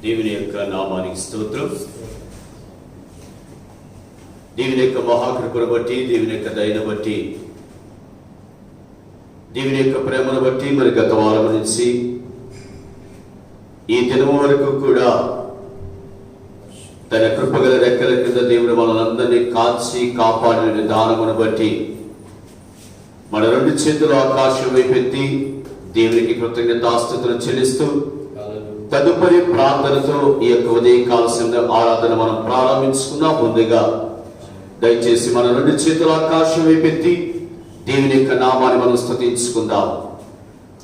దేవుని యొక్క నామానికి స్తోత్రం. దేవుని యొక్క మహాకృపను బట్టి, దేవుని యొక్క దయను బట్టి, దేవుని యొక్క ప్రేమను బట్టి మరి గత వారం నుంచి ఈ దినం వరకు కూడా తన కృపగల రెక్కల కింద దేవుడు మనలందరినీ కాల్చి కాపాడిన విధానమును బట్టి మన రెండు చేతులు ఆకాశం వైపెత్తి దేవునికి కృతజ్ఞతాస్తుతులు చెల్లిస్తూ తదుపరి ప్రార్థనతో ఈ యొక్క ఉదయకాల సమయ ఆరాధన మనం ప్రారంభించుకున్నాం. ముందుగా దయచేసి మన రెండు చేతులు ఆకాశం వైపెత్తి దేవుని యొక్క నామాన్ని మనం స్తుతించుకుందాం.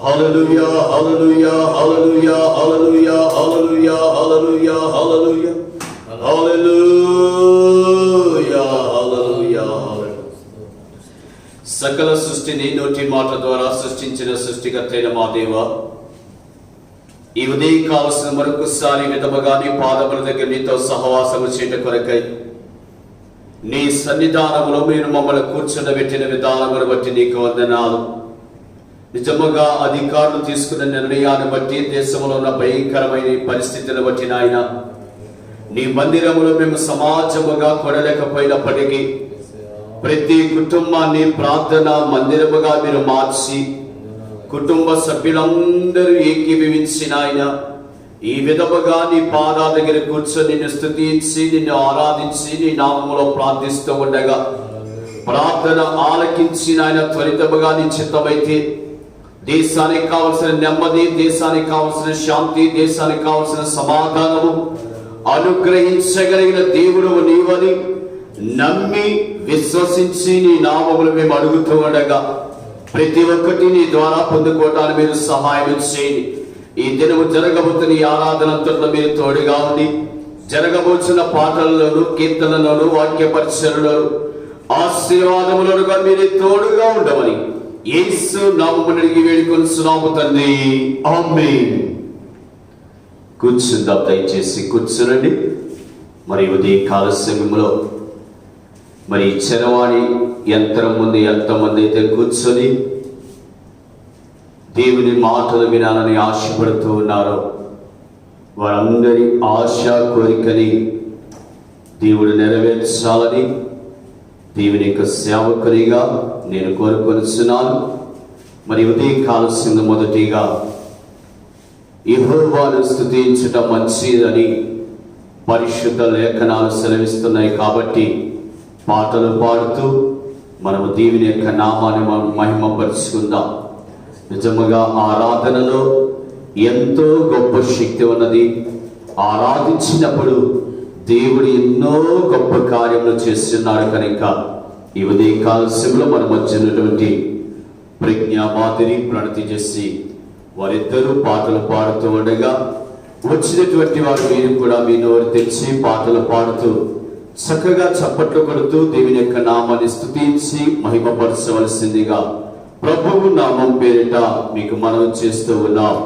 హల్లెలూయా హల్లెలూయా హల్లెలూయా హల్లెలూయా హల్లెలూయా హల్లెలూయా హల్లెలూయా హల్లెలూయా హల్లెలూయా. సకల సృష్టిని నోటి మాట ద్వారా సృష్టించిన సృష్టికర్తైన మా దేవ, ఈ ఉదయం కావలసిన మరొకసారి విధముగా నీ పాదముల దగ్గర నీతో సహవాసము చేయట కొరకై నీ సన్నిధానములో మీరు మమ్మల్ని కూర్చుండబెట్టిన విధానమును బట్టి నీకు వందనాలు. నిజముగా అధికారులు తీసుకున్న నిర్ణయాన్ని బట్టి, దేశంలో ఉన్న భయంకరమైన పరిస్థితిని బట్టి నాయన, నీ మందిరములో మేము సమాజముగా కొనలేకపోయినప్పటికీ ప్రతి కుటుంబాన్ని ప్రార్థన మందిరముగా మీరు మార్చి కుటుంబ సభ్యులందరూ ఏకీభవించిన ఆయన ఈ విధముగా నీ పాదాల దగ్గర కూర్చొని నిన్ను స్తుతించి నిన్ను ఆరాధించి నీ నామములో ప్రార్థిస్తూ ఉండగా ప్రార్థన ఆలకించిన ఆయన త్వరితముగా నీ చిత్తమైతే దేశానికి కావలసిన నెమ్మది, దేశానికి కావలసిన శాంతి, దేశానికి కావలసిన సమాధానము అనుగ్రహించగలిగిన దేవుడు నీవని నమ్మి విశ్వసించి నీ నామములు మేము అడుగుతూ ఉండగా ప్రతి ఒక్కటి నీ ద్వారా పొందుకోవటానికి మీరు సహాయం చేయండి. ఈ దినము జరగబోతున్న ఈ ఆరాధనంతట్లో మీరు తోడుగా ఉండి జరగబోతున్న పాటలలోను, కీర్తనలోను, వాక్య పరిచయలోను, ఆశీర్వాదములుగా మీరు తోడుగా ఉండమని యేసు నామమున అడిగి వేడుకొనుచున్నాము తండ్రి, ఆమేన్. కూర్చుందాం, దయచేసి కూర్చునండి. మరి ఉదయ కాల సమయంలో మరి చరవాణి యంత్రం ముందు ఎంతమంది అయితే కూర్చొని దేవుని మాటలు వినాలని ఆశపడుతూ ఉన్నారో వారందరి ఆశ కోరికని దేవుడు నెరవేర్చాలని దేవుని యొక్క సేవకునిగా నేను కోరుకొనిచున్నాను. మరి ఉదయ కాలసింది మొదటిగా యెహోవాను స్తుతించటం మంచిదని పరిశుద్ధ లేఖనాలు సెలవిస్తున్నాయి. కాబట్టి పాటలు పాడుతూ మనము దేవుని యొక్క నామాన్ని మనం మహిమపరుచుకుందాం. నిజముగా ఆరాధనలో ఎంతో గొప్ప శక్తి ఉన్నది. ఆరాధించినప్పుడు దేవుడు ఎన్నో గొప్ప కార్యములు చేస్తున్నాడు. కనుక ఈ ఉదయ కాలశంలో మన మధ్య ఉన్నటువంటి ప్రజ్ఞా మాదిరి, ప్రణతి చేసి వారిద్దరూ పాటలు పాడుతూ ఉండగా వచ్చినటువంటి వారు మీరు కూడా మీ నోరు తెచ్చి పాటలు పాడుతూ చక్కగా చప్పట్లు కొడుతూ దేవుని యొక్క నామాన్ని స్తుతించి మహిమపరచవలసిందిగా ప్రభువు నామం పేరిట మీకు మనవి చేస్తూ ఉన్నాం.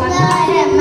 బంగారం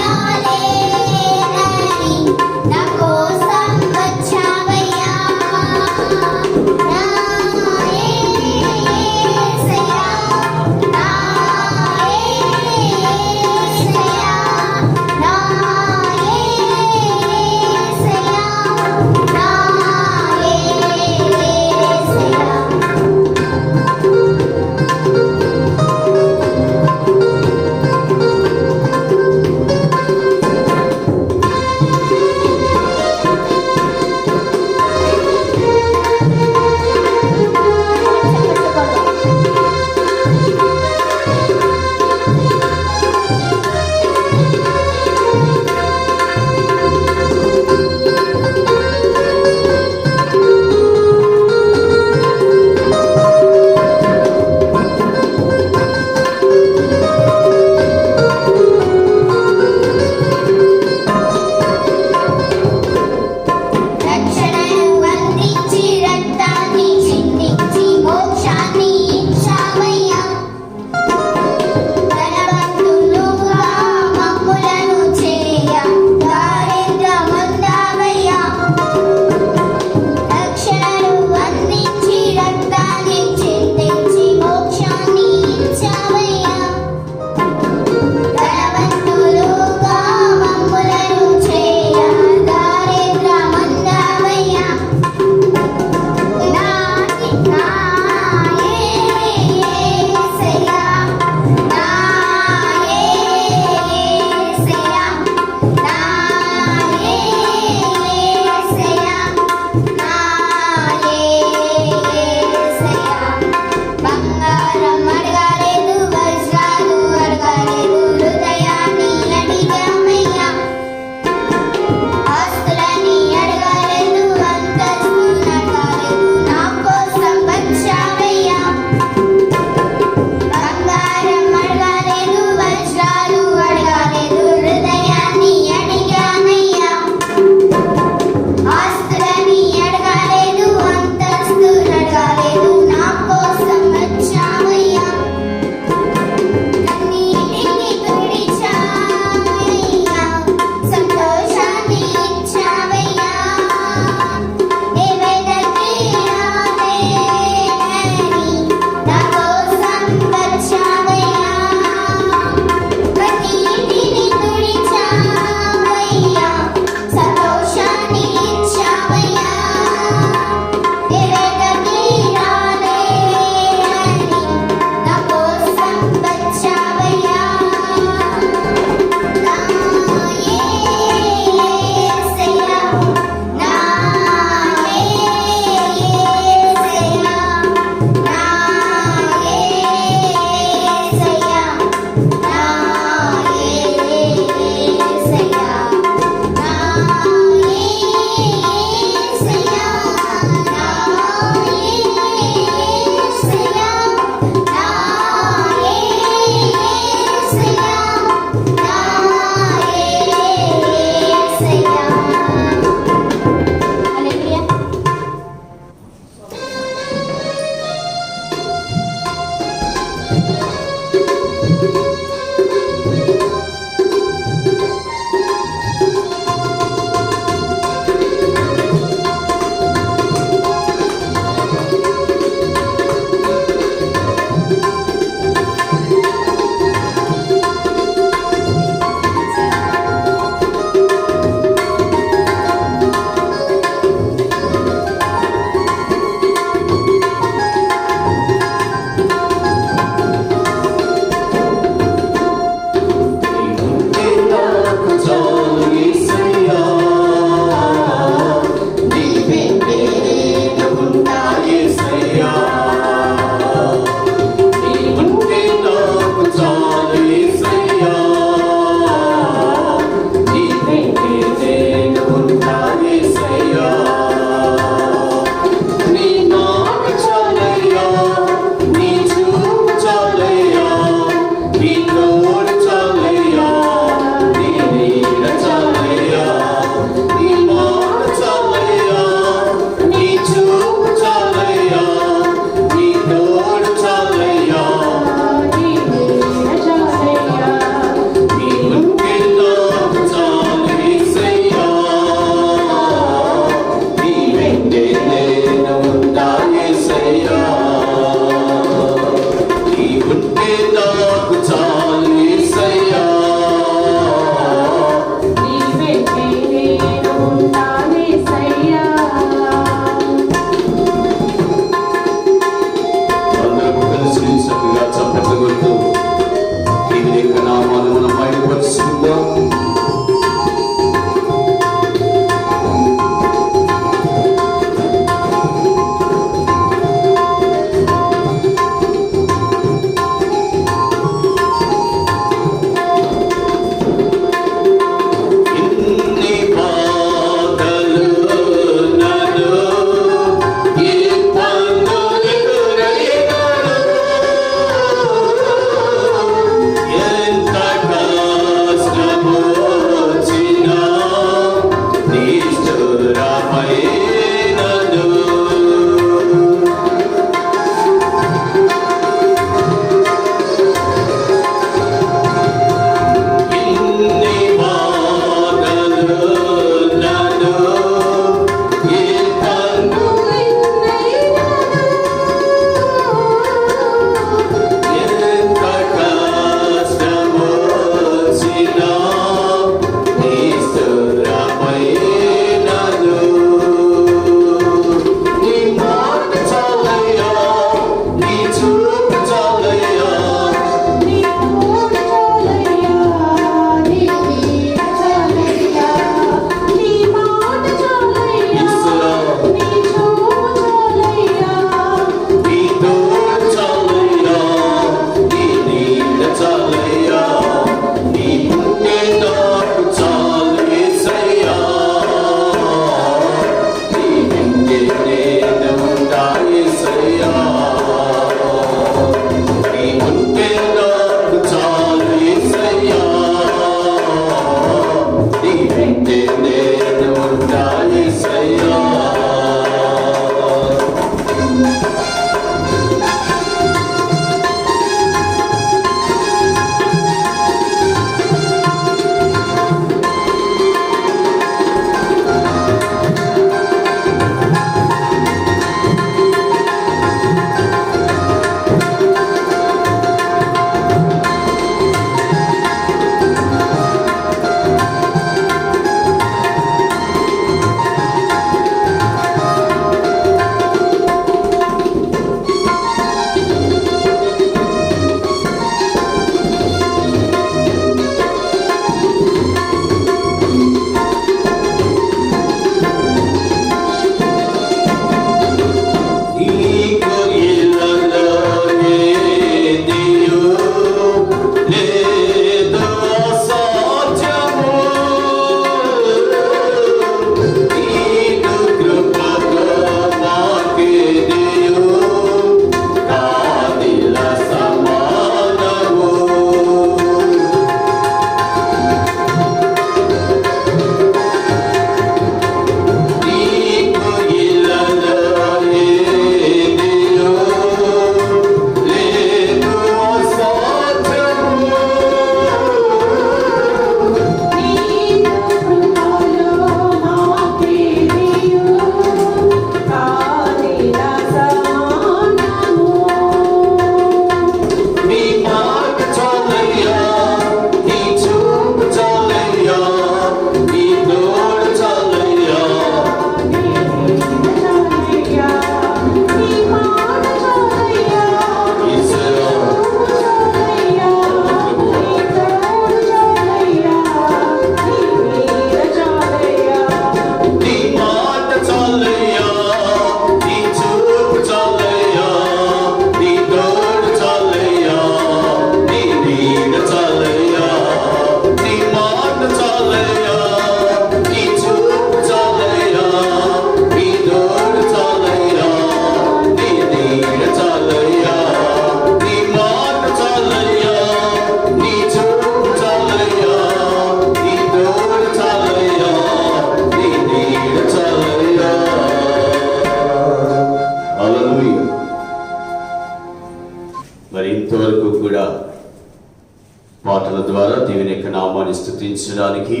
దేవుని యొక్క నామాన్ని స్తుతించడానికి,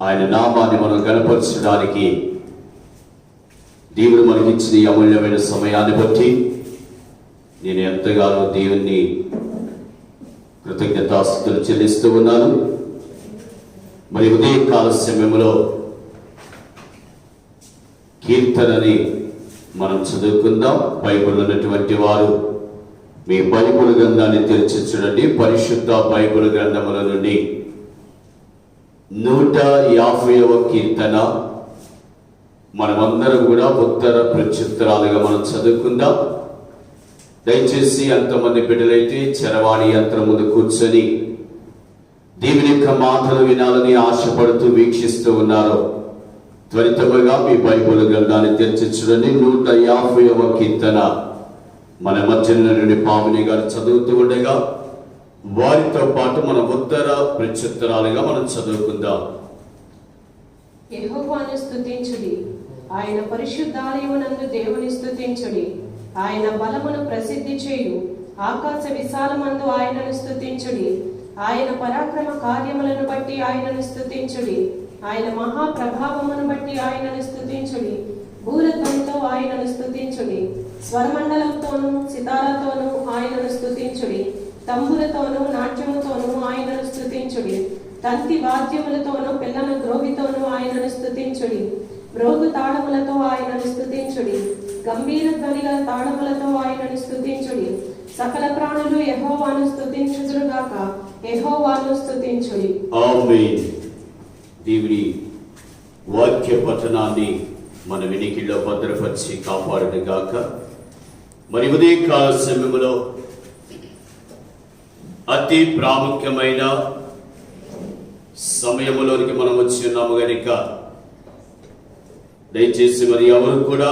ఆయన నామాన్ని మనం గణపరచడానికి దేవుడు మనకిచ్చిన ఈ అమూల్యమైన సమయాన్ని బట్టి నేను ఎంతగానో దేవుణ్ణి కృతజ్ఞతాస్తుతులు చెల్లిస్తూ ఉన్నాను. మరి ఉదయకాల సమయంలో కీర్తనని మనం చదువుకుందాం. బైబిల్ ఉన్నటువంటి వారు మీ బైబిల్ గ్రంథాన్ని తెరిచి చూడండి. పరిశుద్ధ బైబిల్ గ్రంథముల నుండి 150వ కీర్తన మనమందరం కూడా ఉత్తర ప్రత్యుత్తరాలుగా మనం చదువుకుందాం. దయచేసి అంతమంది బిడ్డలైతే చరవాణి యంత్రం ముందు కూర్చొని దేవుని యొక్క మాటలు వినాలని ఆశపడుతూ వీక్షిస్తూ ఉన్నారు. త్వరితముగా మీ బైబిల్ గ్రంథాన్ని తెరిచి చూడండి. 150వ కీర్తన మన మధ్యన నుండి పావని గారు చదువుతూ ఉండగా వారితో పాటు మన ఉత్తర ప్రత్యుత్తరాలుగా మనం చదువుకుందాం. యెహోవాను స్తుతించుడి, ఆయన పరిశుద్ధాలయమునందు దేవుని స్తుతించుడి. ఆయన బలమును ప్రసిద్ధి చేయు ఆకాశ విశాలమందు ఆయనను స్తుతించుడి. ఆయన పరాక్రమ కార్యములను బట్టి ఆయనను స్తుతించుడి. ఆయన మహాప్రభావమును బట్టి ఆయనను స్తుతించుడి. భూరత్వంతో ఆయనను స్తుతించుడి. స్వరమండలంతోనూ సితారాతోనూ ఆయనను స్తుతించుడి. తంబురతోనూ నాట్యముతోనూ ఆయనను స్తుతించుడి. తంతి వాద్యములతోనూ పిల్లల గ్రోవితోనూ ఆయనను స్తుతించుడి. మ్రోగు తాళములతో ఆయనను స్తుతించుడి. గంభీర ధ్వని గల తాళములతో ఆయనను స్తుతించుడి. సకల ప్రాణులు యెహోవాను స్తుతించుదురుగాక. యెహోవాను స్తుతించుడి. ఆమేన్. దేవుని వాక్య పఠనాన్ని మన వినికిడిలో భద్రపరిచి కాపాడును గాక. మరి ఉదయకాల సమయంలో అతి ప్రాముఖ్యమైన సమయంలోనికి మనం వచ్చి ఉన్నాము గనుక దయచేసి మరి ఎవరు కూడా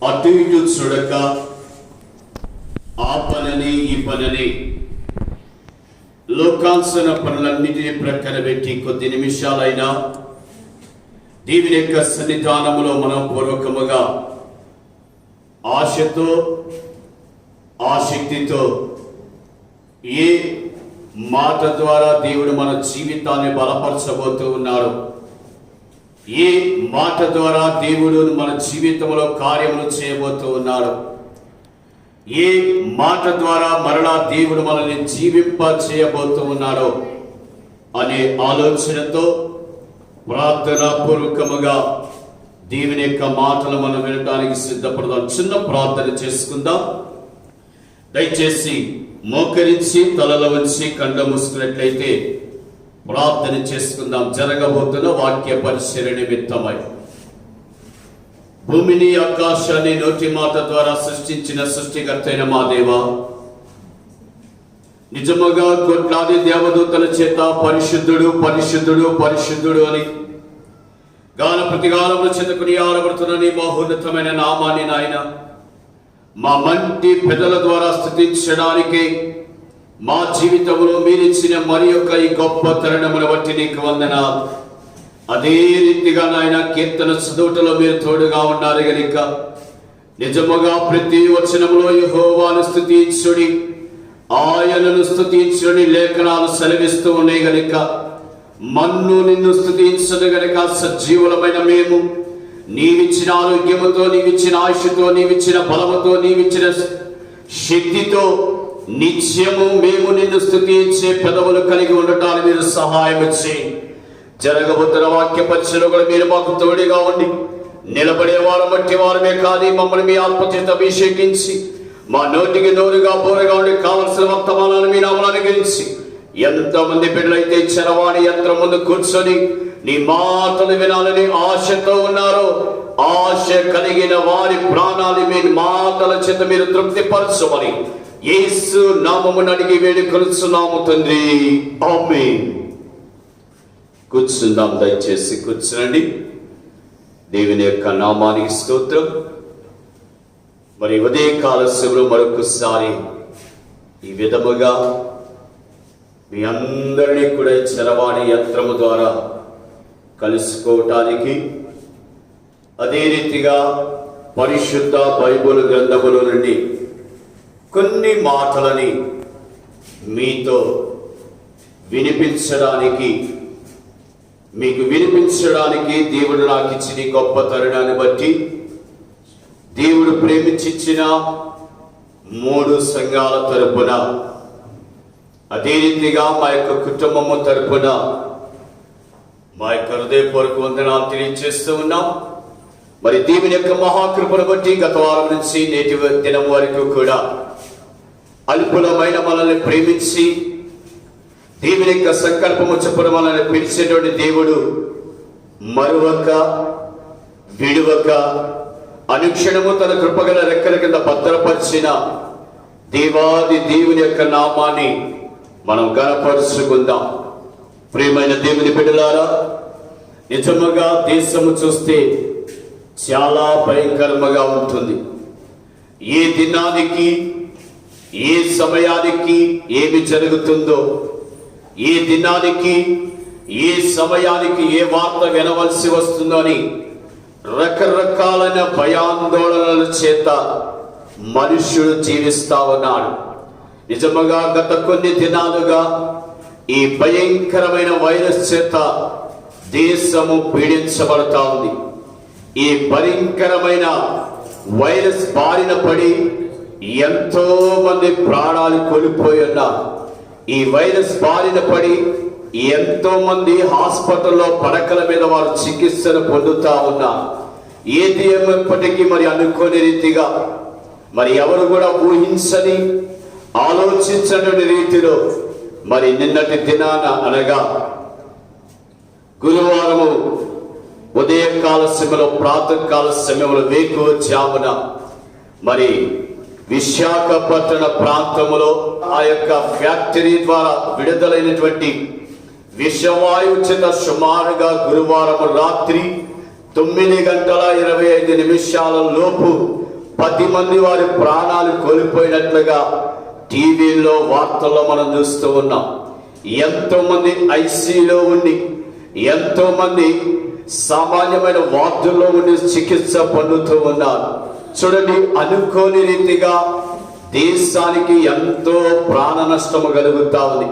అటు ఇటు చూడక ఆ పనని ఈ పనని లోకాంశన పనులన్నిటినీ ప్రక్కన పెట్టి కొద్ది నిమిషాలైనా దేవుని యొక్క సన్నిధానములో మనం పూర్వకముగా ఆశతో ఆసక్తితో ఏ మాట ద్వారా దేవుడు మన జీవితాన్ని బలపరచబోతూ ఉన్నాడు, ఏ మాట ద్వారా దేవుడు మన జీవితంలో కార్యములు చేయబోతూ ఉన్నాడు, ఏ మాట ద్వారా మరలా దేవుడు మనల్ని జీవింప చేయబోతూ ఉన్నాడో అనే ఆలోచనతో ప్రార్థనా పూర్వకముగా దేవుని యొక్క మాటలు మనం వినడానికి సిద్ధపడదాం. చిన్న ప్రార్థన చేసుకుందాం. దయచేసి మోకరించి తలలో వచ్చి కళ్ళ మూసుకున్నట్లయితే ప్రార్థన చేసుకుందాం. జరగబోతున్న వాక్య పరిచర్య నిమిత్తమై భూమిని ఆకాశాన్ని నోటి మాట ద్వారా సృష్టించిన సృష్టికర్త అయిన మా దేవా, నిజముగా కోట్లాది దేవదూతల చేత పరిశుద్ధుడు పరిశుద్ధుడు పరిశుద్ధుడు అని గాన ప్రతిగానముల చేత కొనియాడబడుతున్న నీ మహోన్నతమైన నామాన్ని నాయన మా మంటి పెదల ద్వారా స్తుతించడానికి మా జీవితంలో మీరిచ్చిన మరి యొక్క ఈ గొప్ప తరుణమును బట్టి నీకు వందనాలు. అదే రీతిగా నాయన కీర్తన చదువుటలో మీరు తోడుగా ఉన్నారు గనుక నిజముగా ప్రతి వచనములో యెహోవాను స్తుతించుడి, ఆయనను స్తుతించుడి లేఖనాలు సెలవిస్తూ ఉన్నాయి గనుక మన్ను నిన్ను స్తుతించదు గనుక సజీవులమైన మేము నీవిచ్చిన ఆరోగ్యముతో, నీవిచ్చిన ఆయుష్తో, నీవిచ్చిన బలముతో, నీవిచ్చిన శక్తితో నిత్యము మేము నిన్ను స్తుతించే పెదవులు కలిగి ఉండటానికి మీరు సహాయం చేయండి. జరగబోతున్న వాక్య పరిచయలో కూడా మీరు మాకు తోడుగా ఉండి నిలబడే వారు బట్టి వారమే కాదు మమ్మల్ని మీ ఆత్మచేత అభిషేకించి మా నోటికి నోరుగా బోరుగా ఉండి కావలసిన వర్తమానాన్ని మీ నామమున అనుగ్రహించి ఎంతమంది బిడ్డలైతే చరవాణి యంత్రం ముందు కూర్చొని నీ మాటలు వినాలని ఆశతో ఉన్నారో ఆశ కలిగిన వారి ప్రాణాలు మీ మాటల చేత మీరు తృప్తిపరచమని యేసు నామమున అడిగి వేడుకొనుచున్నాము తండ్రి, ఆమేన్. కూర్చుందాం. దయచేసి కూర్చునండి. దేవుని యొక్క నామానికి స్తోత్రం. మరి ఉదయకాల సమయంలో మరొకసారి ఈ విధముగా మీ అందరినీ కూడా చరవాణి యంత్రము ద్వారా కలుసుకోవటానికి, అదే రీతిగా పరిశుద్ధ బైబిల్ గ్రంథములో నుండి కొన్ని మాటలని మీతో వినిపించడానికి దేవుడు నాకు ఇచ్చిన ఈ గొప్ప తరుణాన్ని బట్టి దేవుడు ప్రేమించిన 3 సంఘాల తరపున, అదే రీతిగా మా యొక్క కుటుంబము తరపున మా యొక్క హృదయపూర్వక వందనాలు తెలియజేస్తూ ఉన్నాం. మరి దేవుని యొక్క మహాకృపను బట్టి గత వారం నుంచి నేటి దినం వరకు కూడా అల్పులమైన మనల్ని ప్రేమించి దేవుని యొక్క సంకల్పము చొప్పున మనల్ని పిలిచేటువంటి దేవుడు మరువక విడువక అనుక్షణము తన కృపగల రెక్కల కింద భద్రపరిచిన దేవాది దేవుని యొక్క నామాన్ని మనం గణపరుచుకుందాం. ప్రియమైన దేవుని బిడ్డలారా, నిజముగా దేశము చూస్తే చాలా భయంకరంగా ఉంటుంది. ఏ దినానికి ఏ సమయానికి ఏమి జరుగుతుందో, ఏ దినానికి ఏ సమయానికి ఏ వార్త వినవలసి వస్తుందో అని రకరకాలైన భయాందోళనల చేత మనుష్యుడు జీవిస్తా ఉన్నాడు. నిజముగా గత కొన్ని దినాలుగా ఈ భయంకరమైన వైరస్ చేత దేశము పీడించబడతా ఉంది. ఈ భయంకరమైన వైరస్ బారిన పడి ఎంతో మంది ప్రాణాలు కోల్పోయి ఉన్నారు. ఈ వైరస్ బారిన పడి ఎంతో మంది హాస్పిటల్లో పడకల మీద వారు చికిత్సను పొందుతా ఉన్నారు. ఏది ఏమైనప్పటికీ మరి అనుకోని రీతిగా, మరి ఎవరు కూడా ఊహించని ఆలోచించని రీతిలో మరి నిన్నటి దినాన అనగా గురువారము ఉదయకాల సమయంలో, ప్రాతకాల సమయంలో వేకువజామున మరి విశాఖపట్టణ ప్రాంతంలో ఆ యొక్క ఫ్యాక్టరీ ద్వారా విడుదలైనటువంటి విషవాయువు చేత సుమారుగా గురువారం రాత్రి 9:25 లోపు 10 మంది వారి ప్రాణాలు కోల్పోయినట్లుగా టీవీలో వార్తల్లో మనం చూస్తూ ఉన్నాం. ఎంతో మంది ఐసీలో ఉండి, ఎంతో మంది సామాన్యమైన వార్డుల్లో ఉండి చికిత్స పొందుతూ ఉన్నారు. చూడండి, అనుకోని రీతిగా దేశానికి ఎంతో ప్రాణ నష్టము కలుగుతా ఉంది.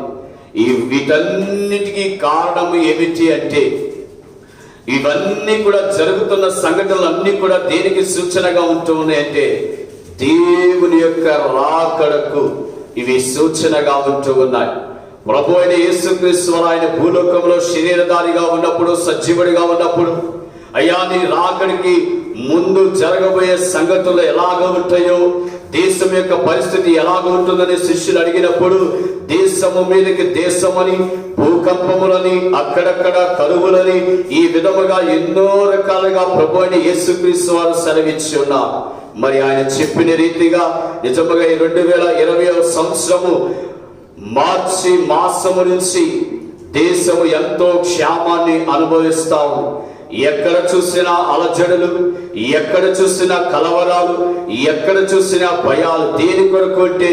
వీటన్నిటికీ కారణం ఏమిటి అంటే, ఇవన్నీ కూడా జరుగుతున్న సంఘటనలు అన్ని కూడా దేనికి సూచనగా ఉంటూ ఉన్నాయంటే దేవుని యొక్క రాకడకు ఇవి సూచనగా ఉంటూ ఉన్నాయి. ప్రభు అయిన యేసుక్రీస్తు ఆయన భూలోకంలో శరీరధారిగా ఉన్నప్పుడు, సజీవుడిగా ఉన్నప్పుడు, అయ్యా నీ రాకడికి ముందు జరగబోయే సంగతులు ఎలాగ ఉంటాయో, దేశం యొక్క పరిస్థితి ఎలాగ ఉంటుందని శిష్యులు అడిగినప్పుడు దేశము మీదకి దేశమని, భూకంపములని, అక్కడక్కడ కరువులని, ఈ విధముగా ఎన్నో రకాలుగా ప్రభు అయిన యేసుక్రీస్తు వారు సెలవిచ్చి ఉన్నారు. మరి ఆయన చెప్పిన రీతిగా నిజముగా ఈ 2020వ సంవత్సరము మార్చి మాసము నుంచి దేశము ఎంతో క్షేమాన్ని అనుభవిస్తాము. ఎక్కడ చూసినా అలజడులు, ఎక్కడ చూసినా కలవరాలు, ఎక్కడ చూసినా భయాలు. దేని కొరకు అంటే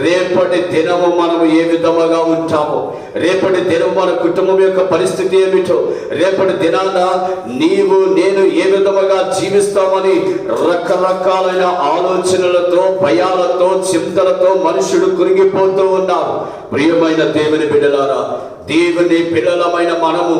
రేపటి దినము మనము ఏ విధముగా ఉంటామో, రేపటి దినం మన కుటుంబం యొక్క పరిస్థితి ఏమిటో, రేపటి దినాన నీవు నేను ఏ విధముగా జీవిస్తామని రకరకాలైన ఆలోచనలతో, భయాలతో, చింతలతో మనుషుడు కురిగిపోతూ ఉన్నారు. ప్రియమైన దేవుని బిడ్డలారా, దేవుని పిల్లలమైన మనము,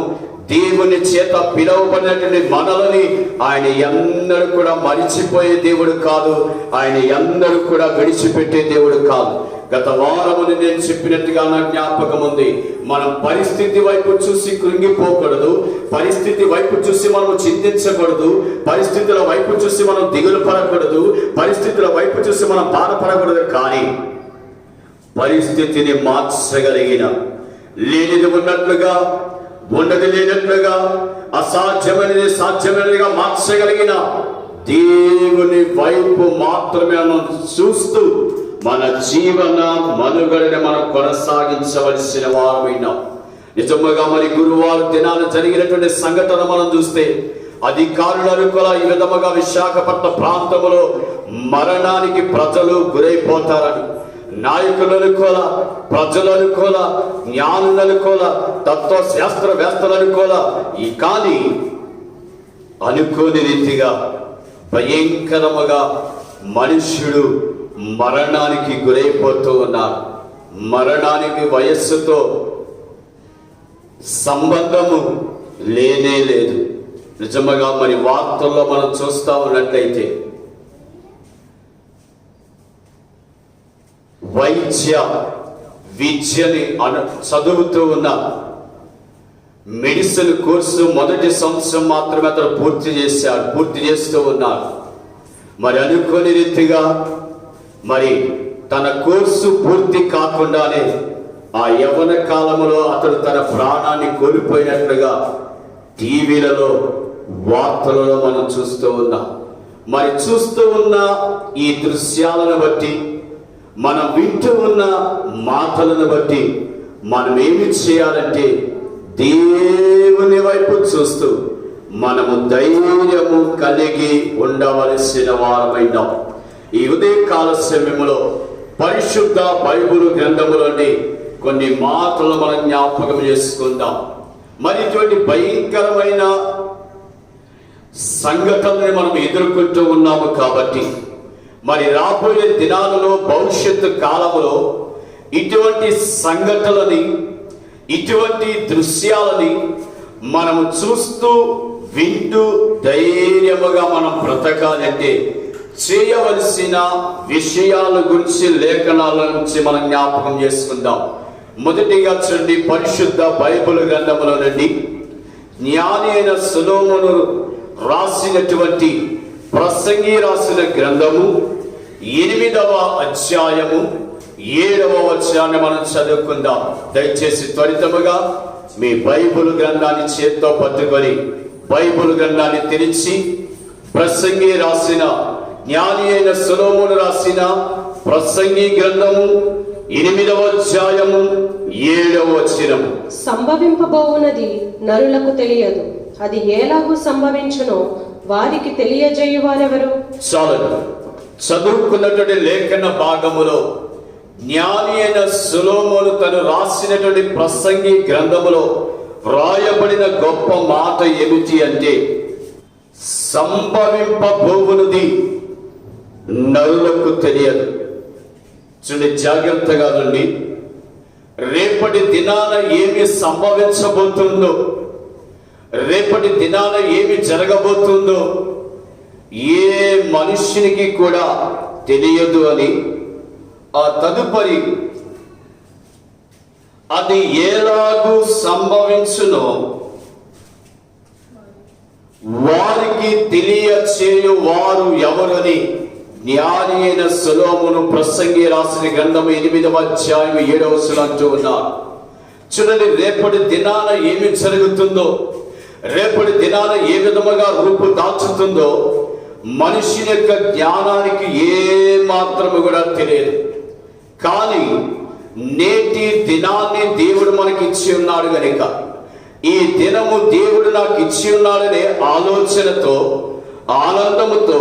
దేవుని చేత పిలువబడినటువంటి మనలని ఆయన ఎన్నడూ కూడా మరిచిపోయే దేవుడు కాదు. ఆయన ఎన్నడూ కూడా విడిచిపెట్టే దేవుడు కాదు. గత వారముని నేను చెప్పినట్టుగా నా జ్ఞాపకం ఉంది. మనం పరిస్థితి వైపు చూసి కృంగిపోకూడదు, పరిస్థితి వైపు చూసి మనం చింతించకూడదు, పరిస్థితుల వైపు చూసి మనం దిగులు పడకూడదు, పరిస్థితుల వైపు చూసి మనం బాధపడకూడదు. కానీ పరిస్థితిని మార్చగలిగిన, లేనిది ఉన్నట్లుగా, ఉన్నది లేనట్లుగా, అసాధ్యమైనది సాధ్యమైనదిగా మార్చగలిగిన దేవుని వైపు మాత్రమే మనం చూస్తూ మన జీవన మనుగడని మనం కొనసాగించవలసిన వారమైనాం. నిజముగా మరి గురువారం దినాలు జరిగినటువంటి సంఘటన మనం చూస్తే అధికారులు అనుకోలా ఈ విధముగా విశాఖపట్నం ప్రాంతంలో మరణానికి ప్రజలు గురైపోతారని, నాయకులు అనుకోలా, ప్రజలు అనుకోలా, జ్ఞానులు అనుకోలా, తత్వశాస్త్రవేత్తలు అనుకోలా. కానీ అనుకోని రీతిగా భయంకరముగా మనుష్యుడు మరణానికి గురైపోతూ ఉన్నారు. మరణానికి వయస్సుతో సంబంధము లేనే లేదు. నిజంగా మరి వార్తల్లో మనం చూస్తా ఉన్నట్లయితే వైద్య విద్యని చదువుతూ ఉన్న మెడిసిన్ కోర్సు మొదటి సంవత్సరం మాత్రమే అతను పూర్తి చేస్తూ ఉన్నారు. మరి అనుకోని రీతిగా మరి తన కోర్సు పూర్తి కాకుండానే ఆ యవ్వన కాలంలో అతడు తన ప్రాణాన్ని కోల్పోయినట్లుగా టీవీలలో వార్తలలో మనం చూస్తూ ఉన్నాం. మరి చూస్తూ ఉన్న ఈ దృశ్యాలను బట్టి, మనం వింటూ ఉన్న మాటలను బట్టి మనం ఏమి చేయాలంటే దేవుని వైపు చూస్తూ మనము ధైర్యము కలిగి ఉండవలసిన వారమైనాం. ఈ ఉదయకాల సమయంలో పరిశుద్ధ బైబిల్ గ్రంథములోని కొన్ని మాటలు మనం జ్ఞాపకం చేసుకుందాం. మరి ఇటువంటి భయంకరమైన సంఘటనని మనం ఎదుర్కొంటూ ఉన్నాము కాబట్టి మరి రాబోయే దినాలలో భవిష్యత్తు కాలంలో ఇటువంటి సంఘటనలని, ఇటువంటి దృశ్యాలని మనము చూస్తూ వింటూ ధైర్యముగా మనం బ్రతకాలంటే చేయవలసిన విషయాల గురించి, లేఖనాల నుంచి మనం జ్ఞాపకం చేసుకుందాం. మొదటిగా చూడండి, పరిశుద్ధ బైబిల్ గ్రంథములో నుండి జ్ఞాని అయిన సొలొమోను రాసినటువంటి ప్రసంగి రాసిన గ్రంథము 8వ అధ్యాయము 7వ వచనాన్ని మనం చదువుకుందాం. దయచేసి త్వరితముగా మీ బైబిల్ గ్రంథాన్ని చేత్తో పట్టుకొని బైబిల్ గ్రంథాన్ని తెరిచి ప్రసంగి రాసిన, జ్ఞాని అయిన సొలొమోను రాసిన ప్రసంగి గ్రంథము 8వ అధ్యాయము 7వ వచనము. సంభవింపబోవునది నరులకు తెలియదు, అది ఎలాగూ సంభవించునో వారికి తెలియజేయువారెవరు? చాలు. చదువుకున్నటువంటి లేఖన భాగములో జ్ఞాని అయిన సొలొమోను తను రాసినటువంటి ప్రసంగి గ్రంథములో రాయబడిన గొప్ప మాట ఏమిటి అంటే, సంభవింపబోవునది నరులకు తెలియదు. చూడండి, జాగ్రత్తగా నుండి రేపటి దినాన ఏమి సంభవించబోతుందో, రేపటి దినాన ఏమి జరగబోతుందో ఏ మనుష్యునికి కూడా తెలియదు అని, ఆ తదుపరి అది ఎలాగూ సంభవించునో వారికి తెలియచేయు వారు ఎవరని జ్ఞాని అయిన సొలొమోను ప్రసంగి రాసిన గ్రంథం 8వ అధ్యాయం 7వ వచనం అంటూ ఉన్నారు. చూడండి, రేపటి దినాన ఏమి జరుగుతుందో, రేపటి దినాన ఏ విధముగా రూపు దాల్చుతుందో మనిషి యొక్క జ్ఞానానికి ఏ మాత్రము కూడా తెలియదు. కానీ నేటి దినాన్ని దేవుడు మనకి ఇచ్చి ఉన్నాడు గనుక, ఈ దినము దేవుడు నాకు ఇచ్చి ఉన్నాడనే ఆలోచనతో, ఆనందముతో,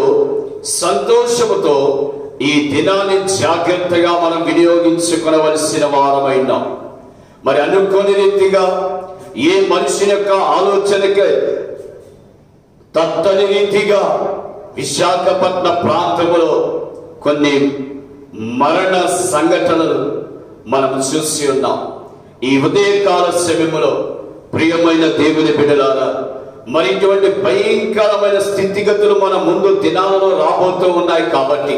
సంతోషముతో ఈ దినాన్ని జాగ్రత్తగా మనం వినియోగించుకోవలసిన వారమైనాం. మరి అనుకోని రీతిగా ఏ మనిషి యొక్క ఆలోచనకి తత్తని రీతిగా విశాఖపట్నం ప్రాంతంలో కొన్ని మరణ సంఘటనలు మనం చూసి ఉన్నాం. ఈ ఉదయకాల సమయంలో ప్రియమైన దేవుని బిడ్డలారా, మరి ఇటువంటి భయంకరమైన స్థితిగతులు మన ముందు దినాలలో రాబోతూ ఉన్నాయి కాబట్టి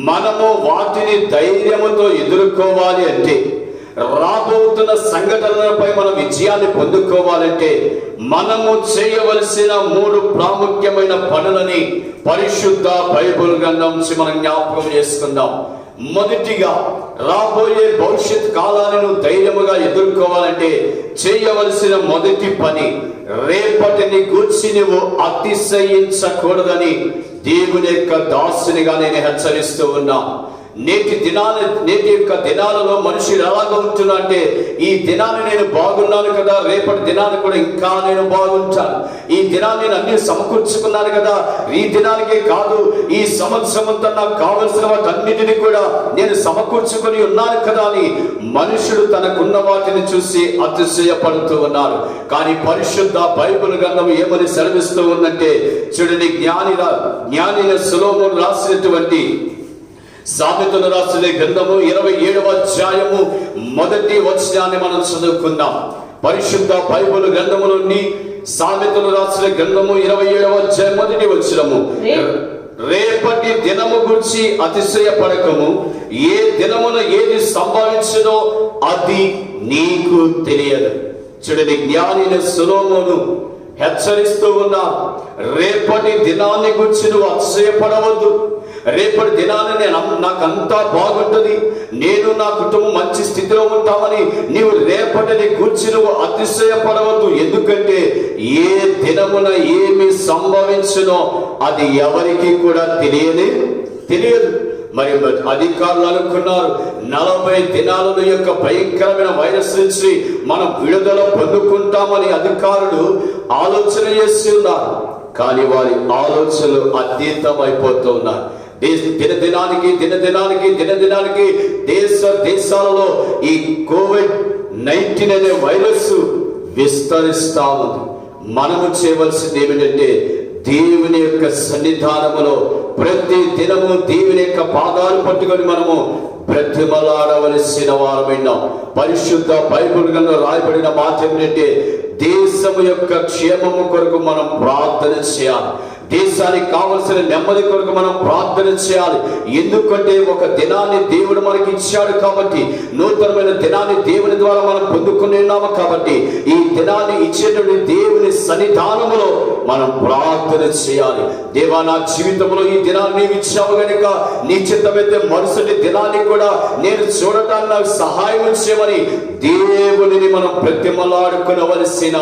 మనము వాటిని ధైర్యముతో ఎదుర్కోవాలి అంటే, రాబోతున్న సంఘటనలపై మనం విజయాన్ని పొందుకోవాలంటే మనము చేయవలసిన 3 ప్రాముఖ్యమైన పనులని పరిశుద్ధ బైబిల్ గ్రంథం నుంచి మనం జ్ఞాపకం చేసుకుందాం. మొదటిగా, రాబోయే భవిష్యత్ కాలాలను ధైర్యముగా ఎదుర్కోవాలంటే చేయవలసిన మొదటి పని, రేపటిని గూర్చి నువ్వు అతిశయించకూడదని దేవుని యొక్క దాసునిగా నేను హెచ్చరిస్తూ ఉన్నా. నేటి యొక్క దినాలలో మనుషులు ఎలాగ ఉంటున్నా అంటే, ఈ దినాన్ని నేను బాగున్నాను కదా, రేపటి దినాన్ని కూడా ఇంకా నేను బాగుంటాను, ఈ దినాన్ని నేను అన్ని సమకూర్చుకున్నాను కదా, ఈ దినానికే కాదు ఈ సంవత్సరం అంతా నాకు కావలసిన వాటన్నిటిని కూడా నేను సమకూర్చుకొని ఉన్నాను కదా అని మనుషుడు తనకున్న వాటిని చూసి అతిశయపడుతూ ఉన్నారు. కానీ పరిశుద్ధ బైబిల్ గ్రంథం ఏమని సెలవిస్తూ ఉందంటే, చూడండి, జ్ఞాని సొలొమోను రాసినటువంటి సామెతలు రాసిన గ్రంథము 27వ అధ్యాయము 1వ వచనాన్ని మనం చదువుకుందాం. పరిశుద్ధ బైబిల్ గ్రంథములోని సామెతలు రాసిన గ్రంథము 27వ అధ్యాయం 1వ వచనము, రేపటి దినము గురించి అతిశయపడకము, ఏ దినమున ఏది సంభవించునో అది నీకు తెలియదు. చూడండి, జ్ఞానిన సొలొమోను హెచ్చరిస్తూ ఉన్నా, రేపటి దినాన్ని గురించి నువ్వు అతిశయపడవద్దు. రేపటి దినాన్ని నాకంతా బాగుంటుంది, నేను నా కుటుంబం మంచి స్థితిలో ఉంటామని నీవు రేపటిని గురించి నువ్వు అతిశయపడవద్దు. ఎందుకంటే ఏ దినమున ఏమి సంభవించునో అది ఎవరికి కూడా తెలియదు. మరి అధికారులు అనుకున్నారు 40 దినాల యొక్క భయంకరమైన వైరస్ నుంచి మనం విడుదల పొందుకుంటామని అధికారులు ఆలోచన చేసి ఉన్నారు. కానీ వారి ఆలోచనలు అతీతం అయిపోతూ ఉన్నారు. దినదినానికి దేశాలలో ఈ COVID-19 అనే వైరస్ విస్తరిస్తా ఉంది. మనము చేయవలసింది ఏమిటంటే దేవుని యొక్క సన్నిధానములో ప్రతి దినము దేవుని యొక్క పాదాలు పట్టుకొని మనము బ్రతిమలాడవలసిన వారమైనాం. పరిశుద్ధ బైబిల్ గ్రంథంలో రాయబడిన మాట ఏమిటంటే దేశము యొక్క క్షేమము కొరకు మనం ప్రార్థన చేయాలి. దేశానికి కావలసిన నెమ్మది కొరకు మనం ప్రార్థన చేయాలి. ఎందుకంటే ఒక దినాన్ని దేవుడు మనకి ఇచ్చాడు కాబట్టి, నూతనమైన దినాన్ని దేవుని ద్వారా మనం పొందుకున్నాము కాబట్టి, ఈ దినాన్ని ఇచ్చేటువంటి దేవుని సన్నిధానములో మనం ప్రార్థన చేయాలి. దేవా, నా జీవితంలో ఈ దినాన్ని నీవు ఇచ్చావు గనుక నీ చిత్తమైతే మరుసటి దినాన్ని కూడా నేను చూడటానికి నాకు సహాయం చేయమని దేవునిని మనం బ్రతిమలాడుకునవలసిన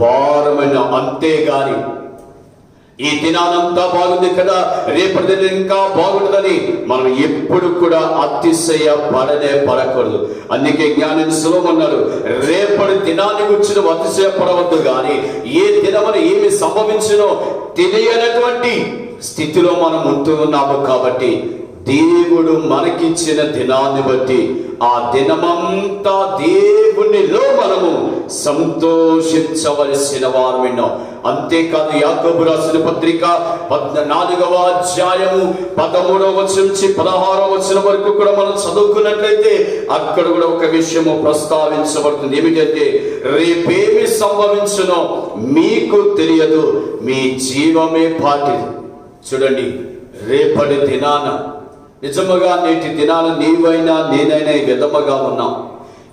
వారమైన. అంతేగాని ఈ దినానంతా బాగుంది కదా, రేపటి దినం ఇంకా బాగుంటుందని మనం ఎప్పుడు కూడా పడకూడదు. అందుకే జ్ఞాని సొలొమోను, రేపటి దినాన్ని గురించి అతిశయపడవద్దు, కానీ ఏ దినమున ఏమి సంభవించునో తెలియనటువంటి స్థితిలో మనం ఉంటూ ఉన్నాము. కాబట్టి దేవుడు మనకిచ్చిన దినాన్ని బట్టి ఆ దినమంతా దేవునిలో మనము సంతోషించవలసిన వారు విన్నాం. అంతేకాదు, యాకోబు రాసిన పత్రిక 14వ అధ్యాయము 13వ వచనం నుంచి 16వ వచనం వరకు కూడా మనం చదువుకున్నట్లయితే అక్కడ కూడా ఒక విషయము ప్రస్తావించబడుతుంది. ఏమిటంటే రేపేమి సంభవించునో మీకు తెలియదు, మీ జీవమే పాటిది. చూడండి, రేపటి దినాన నిజముగా నేటి దినాలు నీవైనా నేనైనా విధముగా ఉన్నాం.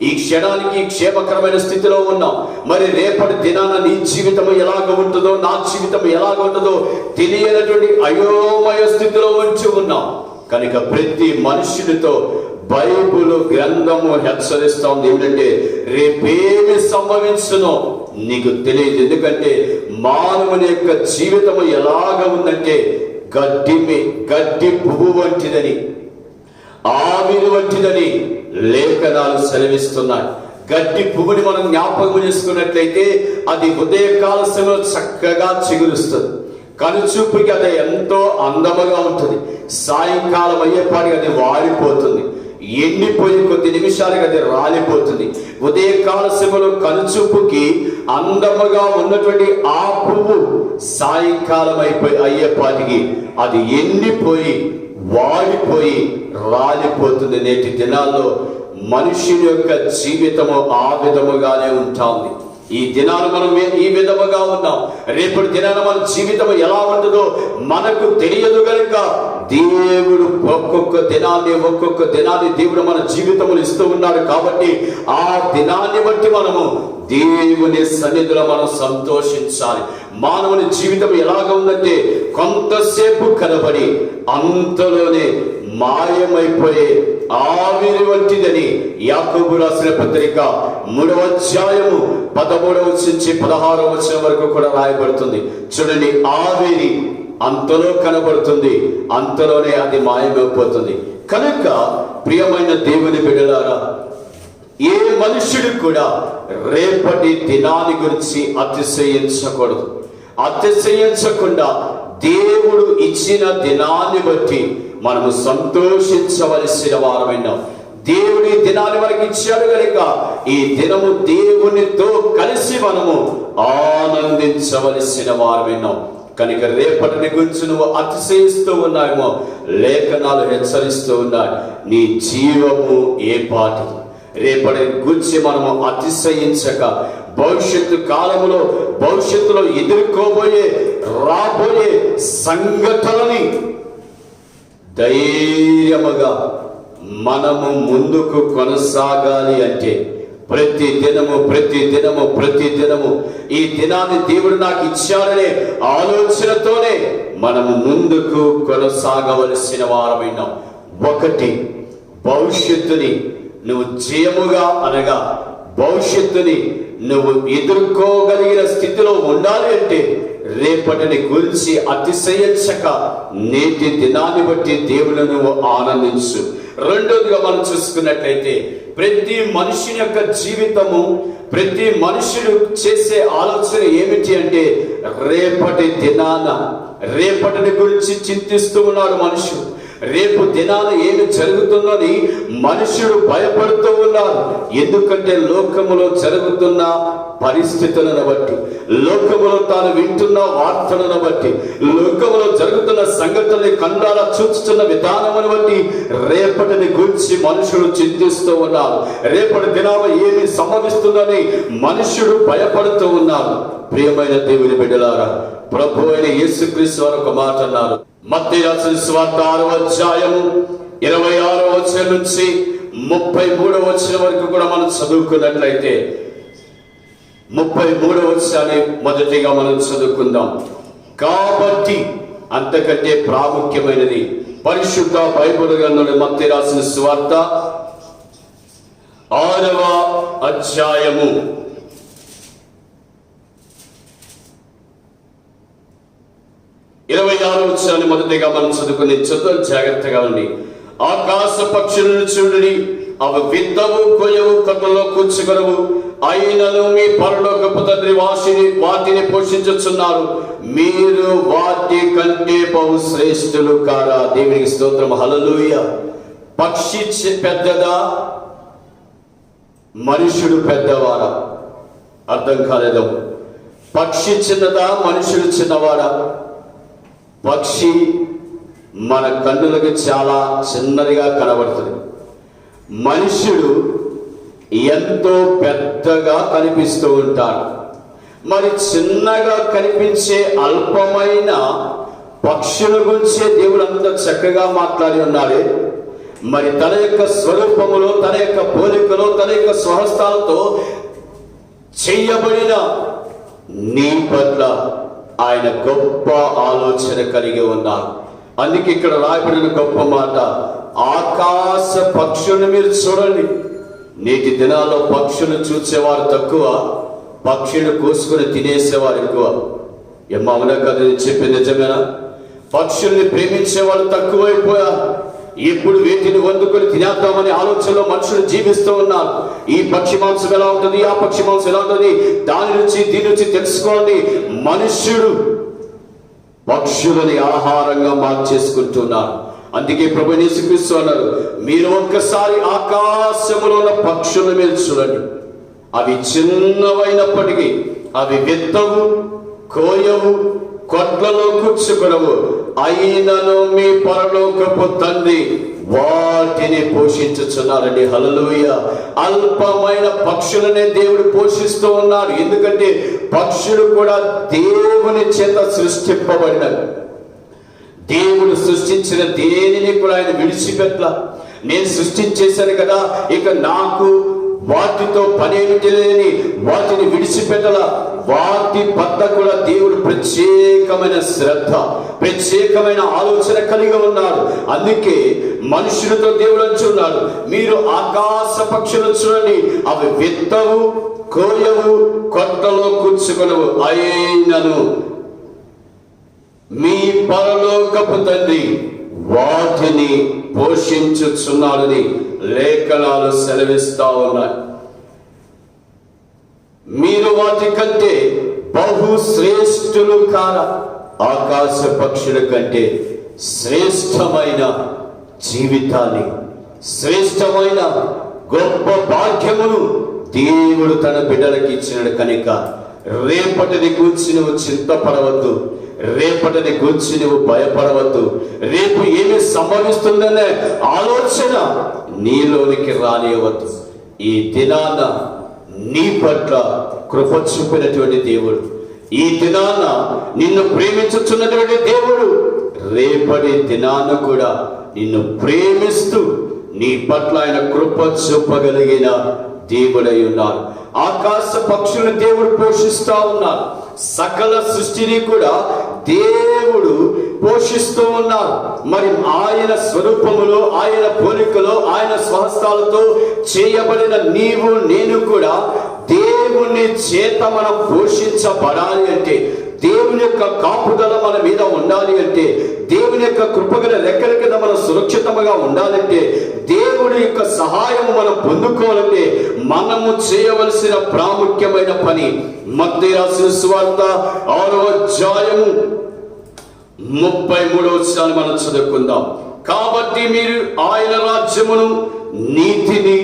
ఈ క్షణానికి క్షేమకరమైన స్థితిలో ఉన్నాం. మరి రేపటి దినాన నీ జీవితం ఎలాగ ఉంటుందో, నా జీవితం ఎలాగ ఉంటుందో తెలియనటువంటి అయోమయ స్థితిలో ఉంచి ఉన్నాం. కనుక ప్రతి మనుషుడితో బైబిల్ గ్రంథము హెచ్చరిస్తా ఉంది ఏమిటంటే రేపేమి సంభవించునో నీకు తెలియదు. ఎందుకంటే మానవుని యొక్క జీవితం ఎలాగ ఉందంటే గడ్డి పువ్వు వంటిదని, ఆవిరి వంటిదని లేఖనాలు సెలవిస్తున్నాయి. గడ్డి పువ్వుని మనం జ్ఞాపకం చేసుకున్నట్లయితే అది ఉదయకాల సమయంలో చక్కగా చిగురుస్తుంది, కనుచూపుకి అది ఎంతో అందముగా ఉంటుంది. సాయంకాలం అయ్యేపాటికి అది వాడిపోతుంది, ఎండిపోయి కొద్ది నిమిషాలకు అది రాలిపోతుంది. ఉదయకాల సమయంలో కనుచూపుకి అందముగా ఉన్నటువంటి ఆ పువ్వు సాయంకాలం అయ్యేపాటికి అది ఎండిపోయి వాడిపోయి రాలిపోతుంది. నేటి దినాల్లో మనుషుని యొక్క జీవితము ఆ విధముగానే ఉంటుంది. ఈ దినాలు మనం ఈ విధముగా ఉన్నాం. రేపటి దినాన మన జీవితం ఎలా ఉంటుందో మనకు తెలియదు కనుక దేవుడు ఒక్కొక్క దినాన్ని దేవుడు మన జీవితములు ఇస్తూ ఉన్నాడు. కాబట్టి ఆ దినాన్ని బట్టి మనము దేవుని సన్నిధిలో మనం సంతోషించాలి. మానవుని జీవితం ఎలాగ ఉందంటే కొంతసేపు కనబడి అంతలోనే మాయమైపోయే ఆవిరి వంటిదని యాకోబు రాసిన పత్రిక 3వ అధ్యాయము 13వ నుంచి 16వ వచనం వరకు కూడా రాయబడుతుంది. చూడండి, ఆవిరి అంతలో కనబడుతుంది, అంతలోనే అది మాయమైపోతుంది. కనుక ప్రియమైన దేవుని బిడ్డలారా, ఏ మనుష్యుడు కూడా రేపటి దినాన్ని గురించి అతిశయించకూడదు. అతిశయించకుండా దేవుడు ఇచ్చిన దినాన్ని బట్టి మనము సంతోషించవలసిన వారమైనాం. దేవుడి దినాన్ని మనకి ఇచ్చాడు కనుక ఈ దినము దేవునితో కలిసి మనము ఆనందించవలసిన వారమైనాం. కనుక రేపటిని గురించి నువ్వు అతిశయిస్తూ ఉన్నావేమో, లేఖనాలు హెచ్చరిస్తూ ఉన్నాయి, నీ జీవము ఏ పాటి. రేపటి గురించి మనము అతిశయించక భవిష్యత్తులో ఎదుర్కోబోయే రాబోయే సంఘటనని ధైర్యముగా మనము ముందుకు కొనసాగాలి అంటే ప్రతి దినము ఈ దినాన్ని దేవుడు నాకు ఇచ్చాడనే ఆలోచనతోనే మనము ముందుకు కొనసాగవలసిన వారమైనాం. ఒకటి, భవిష్యత్తుని నువ్వు జయముగా అనగా భవిష్యత్తుని నువ్వు ఎదుర్కోగలిగిన స్థితిలో ఉండాలి అంటే రేపటిని గురించి అతిశయించక నేటి దినాన్ని బట్టి దేవుని నువ్వు ఆనందించు. రెండోదిగా మనం చూసుకున్నట్లయితే ప్రతి మనుషుని యొక్క జీవితము, ప్రతి మనుషుడు చేసే ఆలోచన ఏమిటి అంటే రేపటిని గురించి చింతిస్తూ ఉన్నాడు మనుషుడు. రేపు దినాన ఏమి జరుగుతుందని మనుషుడు భయపడుతూ ఉన్నారు. ఎందుకంటే లోకములో జరుగుతున్న పరిస్థితులను బట్టి, లోకములో తాను వింటున్న వార్తలను బట్టి, లోకములో జరుగుతున్న సంఘటనని కండారా చూస్తున్న విధానమును బట్టి రేపటిని గురించి మనుషుడు చింతిస్తూ ఉన్నారు. రేపటి దినాన ఏమి సంభవిస్తుందని మనుషుడు భయపడుతూ ఉన్నారు. ప్రియమైన దేవుని బిడ్డలారా, ప్రభు అయిన యేసుక్రీస్తు వారు ఒక మాట అన్నారు. మత్తయి రాసిన సువార్త 6వ అధ్యాయము 26వ వచనం నుంచి 33వ వచనం వరకు కూడా మనం చదువుకున్నట్లయితే 33వ వచనాన్ని మొదటిగా మనం చదువుకుందాం. కాబట్టి అంతకంటే ప్రాముఖ్యమైనది పరిశుద్ధ బైబిల్ గ్రంథంలో మత్తయి రాసిన సువార్త 6వ అధ్యాయము 26వ వచనాన్ని మొదటిగా మనం చదువుకుని జాగ్రత్తగా ఉండి. ఆకాశ పక్షులను చూడండి, అవి విత్తవు, కొయ్యవు, కొట్టలో కూర్చుకొనవు, అయినను మీ పరలోకపు తండ్రి వాటిని పోషించుచున్నారు. మీరు వాటి కంటే బహు శ్రేష్ఠులు కారా? దేవునికి స్తోత్రం, హల్లెలూయా. పక్షి పెద్దదా, మనుషుడు పెద్దవాడా? అర్థం కాలేదు. పక్షి చిన్నదా, మనుషుడు చిన్నవాడా? పక్షి మన కన్నులకు చాలా చిన్నదిగా కనబడుతుంది. మనుషుడు ఎంతో పెద్దగా కనిపిస్తూ ఉంటాడు. మరి చిన్నగా కనిపించే అల్పమైన పక్షుల గురించే దేవుడు అంత చక్కగా మాట్లాడి ఉన్నాడే. మరి తన యొక్క స్వరూపములో, తన యొక్క పోలికలో, తన యొక్క స్వహస్తాలతో చెయ్యబడిన నీ పట్ల ఆయన గొప్ప ఆలోచన కలిగి ఉన్నారు. అందుకే ఇక్కడ రాయబడిన గొప్ప మాట, ఆకాశ పక్షులను మీరు చూడండి. నేటి దినాల్లో పక్షులు చూసేవారు తక్కువ, పక్షులు కోసుకుని తినేసేవారు ఎక్కువ. అవునా కదా చెప్పింది నిజమేనా? పక్షుల్ని ప్రేమించేవాళ్ళు తక్కువైపోయారు. ఇప్పుడు వీటిని వండుకొని తినేద్దామనే ఆలోచనలో మనుషులు జీవిస్తూ ఉన్నారు. ఈ పక్షి మాంసం ఎలా ఉంటుంది, ఆ పక్షి మాంసం ఎలా ఉంటుంది, దాని నుంచి దీని నుంచి తెలుసుకోండి. మనుష్యుడు పక్షులని ఆహారంగా మార్చేసుకుంటున్నారు. అందుకే ప్రభువు యేసుక్రీస్తు అన్నారు, మీరు ఒక్కసారి ఆకాశములో ఉన్న పక్షులను మీరు చూడండి. అవి చిన్నవైనప్పటికీ అవి విత్తవు, కోయవు, కొట్లలో కూర్చుకొనవు, అయినను మీ పరలోకపు తండ్రి వాటిని పోషించుచున్నారండి. హల్లెలూయా. అల్పమైన పక్షులనే దేవుడు పోషిస్తూ ఉన్నాడు. ఎందుకంటే పక్షులు కూడా దేవుని చేత సృష్టింపబడినవి. దేవుడు సృష్టించిన దేనిని కూడా ఆయన విడిచిపెట్ల. నేను సృష్టించేశాను కదా, ఇక నాకు వాటితో పనేమిటి లేని వాటిని విడిచిపెట్టల. వాటి పట్ల కూడా దేవుడు ప్రత్యేకమైన శ్రద్ధ, ప్రత్యేకమైన ఆలోచన కలిగి ఉన్నాడు. అందుకే మనుషులతో దేవుడు అంటున్నాడు, మీరు ఆకాశ పక్షులు చూడండి, అవి విత్తవు, కోయవు, కొట్టలో కూర్చుకొనవు, అయినను మీ పరలోకపు తండ్రి వాటిని పోషించుచున్నాడని లేఖనాలు సెలవిస్తా ఉన్నాయి. మీరు వాటి కంటే బహు శ్రేష్ఠులు కారా? ఆకాశ పక్షుల కంటే శ్రేష్టమైన జీవితాన్ని, శ్రేష్టమైన గొప్ప భాగ్యమును దేవుడు తన బిడ్డలకు ఇచ్చినాడు. కనుక రేపటిని గురించి నువ్వు చింతపడవద్దు. రేపటిని గురించి నువ్వు భయపడవద్దు. రేపు ఏమి సంభవిస్తుందనే ఆలోచన నీలోనికి రానియవద్దు. ఈ దినాన నీ పట్ల కృప చూపినటువంటి దేవుడు, ఈ దినాన నిన్ను ప్రేమించుచున్నటువంటి దేవుడు రేపటి దినాన కూడా నిన్ను ప్రేమిస్తూ నీ పట్ల ఆయన కృప చూపగలిగిన దేవుడై ఉన్నారు. ఆకాశ పక్షులను దేవుడు పోషిస్తూ ఉన్నారు. సకల సృష్టిని కూడా దేవుడు పోషిస్తూ ఉన్నారు. మరి ఆయన స్వరూపములో, ఆయన పోలికలో, ఆయన స్వహస్తాలతో చేయబడిన నీవు నేను కూడా దేవుని చేత మనం పోషించబడాలి అంటే, దేవుని యొక్క కాపుదల మన మీద ఉండాలి అంటే, దేవుని యొక్క కృపగల రెక్కల కింద మనం సురక్షితంగా ఉండాలంటే, దేవుడి యొక్క సహాయం మనం పొందుకోవాలంటే మనము చేయవలసిన ప్రాముఖ్యమైన పని మత్తయి రాసిన సువార్త 6వ అధ్యాయము 33వ వచనాన్ని మనం చదువుకుందాం. కాబట్టి మీరు ఆయన రాజ్యమును నీతిని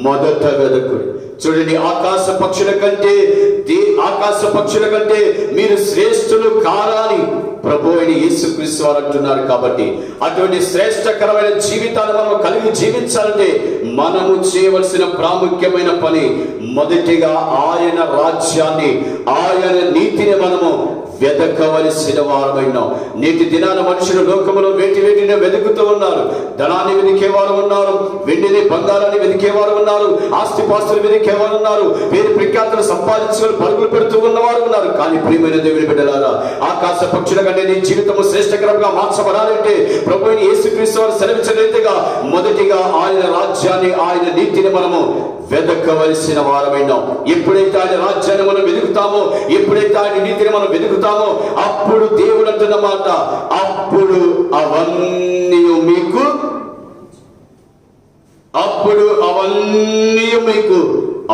మొదట వెదకుడి. చూడండి, ఆకాశ పక్షుల కంటే మీరు శ్రేష్ఠులు కారాని ప్రభు అయిన యేసుక్రీస్తు వారు అంటున్నారు. కాబట్టి అటువంటి శ్రేష్టకరమైన జీవితాన్ని మనం కలిగి జీవించాలంటే మనము చేయవలసిన ప్రాముఖ్యమైన పని మొదటిగా ఆయన రాజ్యాన్ని, ఆయన నీతిని మనము వెతకవలసిన వారమైనాం. నేటి దినాన మనుషులు లోకములో వేటిని వెతుకుతూ ఉన్నారు. ధనాన్ని వెతికేవారు ఉన్నారు, వెండిని బంగారాన్ని వెతికేవారు ఉన్నారు, ఆస్తిపాస్తులు వెతికేవారు ఉన్నారు, వేరు ప్రఖ్యాతులు సంపాదించుకొని పరుగులు పెడుతూ ఉన్నవారు ఉన్నారు. కానీ ప్రియమైన దేవుని బిడ్డలారా, ఆకాశ పక్షుల కంటే నీ జీవితము శ్రేష్టకరంగా మార్చబడాలంటే ప్రభువైన యేసుక్రీస్తు వారు సెలవించిన రీతిగా మొదటిగా ఆయన రాజ్యాన్ని, ఆయన నీతిని మనము వెతకవలసిన వారమైనాం. ఎప్పుడైతే ఆయన రాజ్యాన్ని మనం వెతుకుతామో, ఎప్పుడైతే ఆయన నీతిని మనం వెతుకుతామో, అప్పుడు దేవుడు అంటున్న మాట, అప్పుడు అవన్నీ మీకు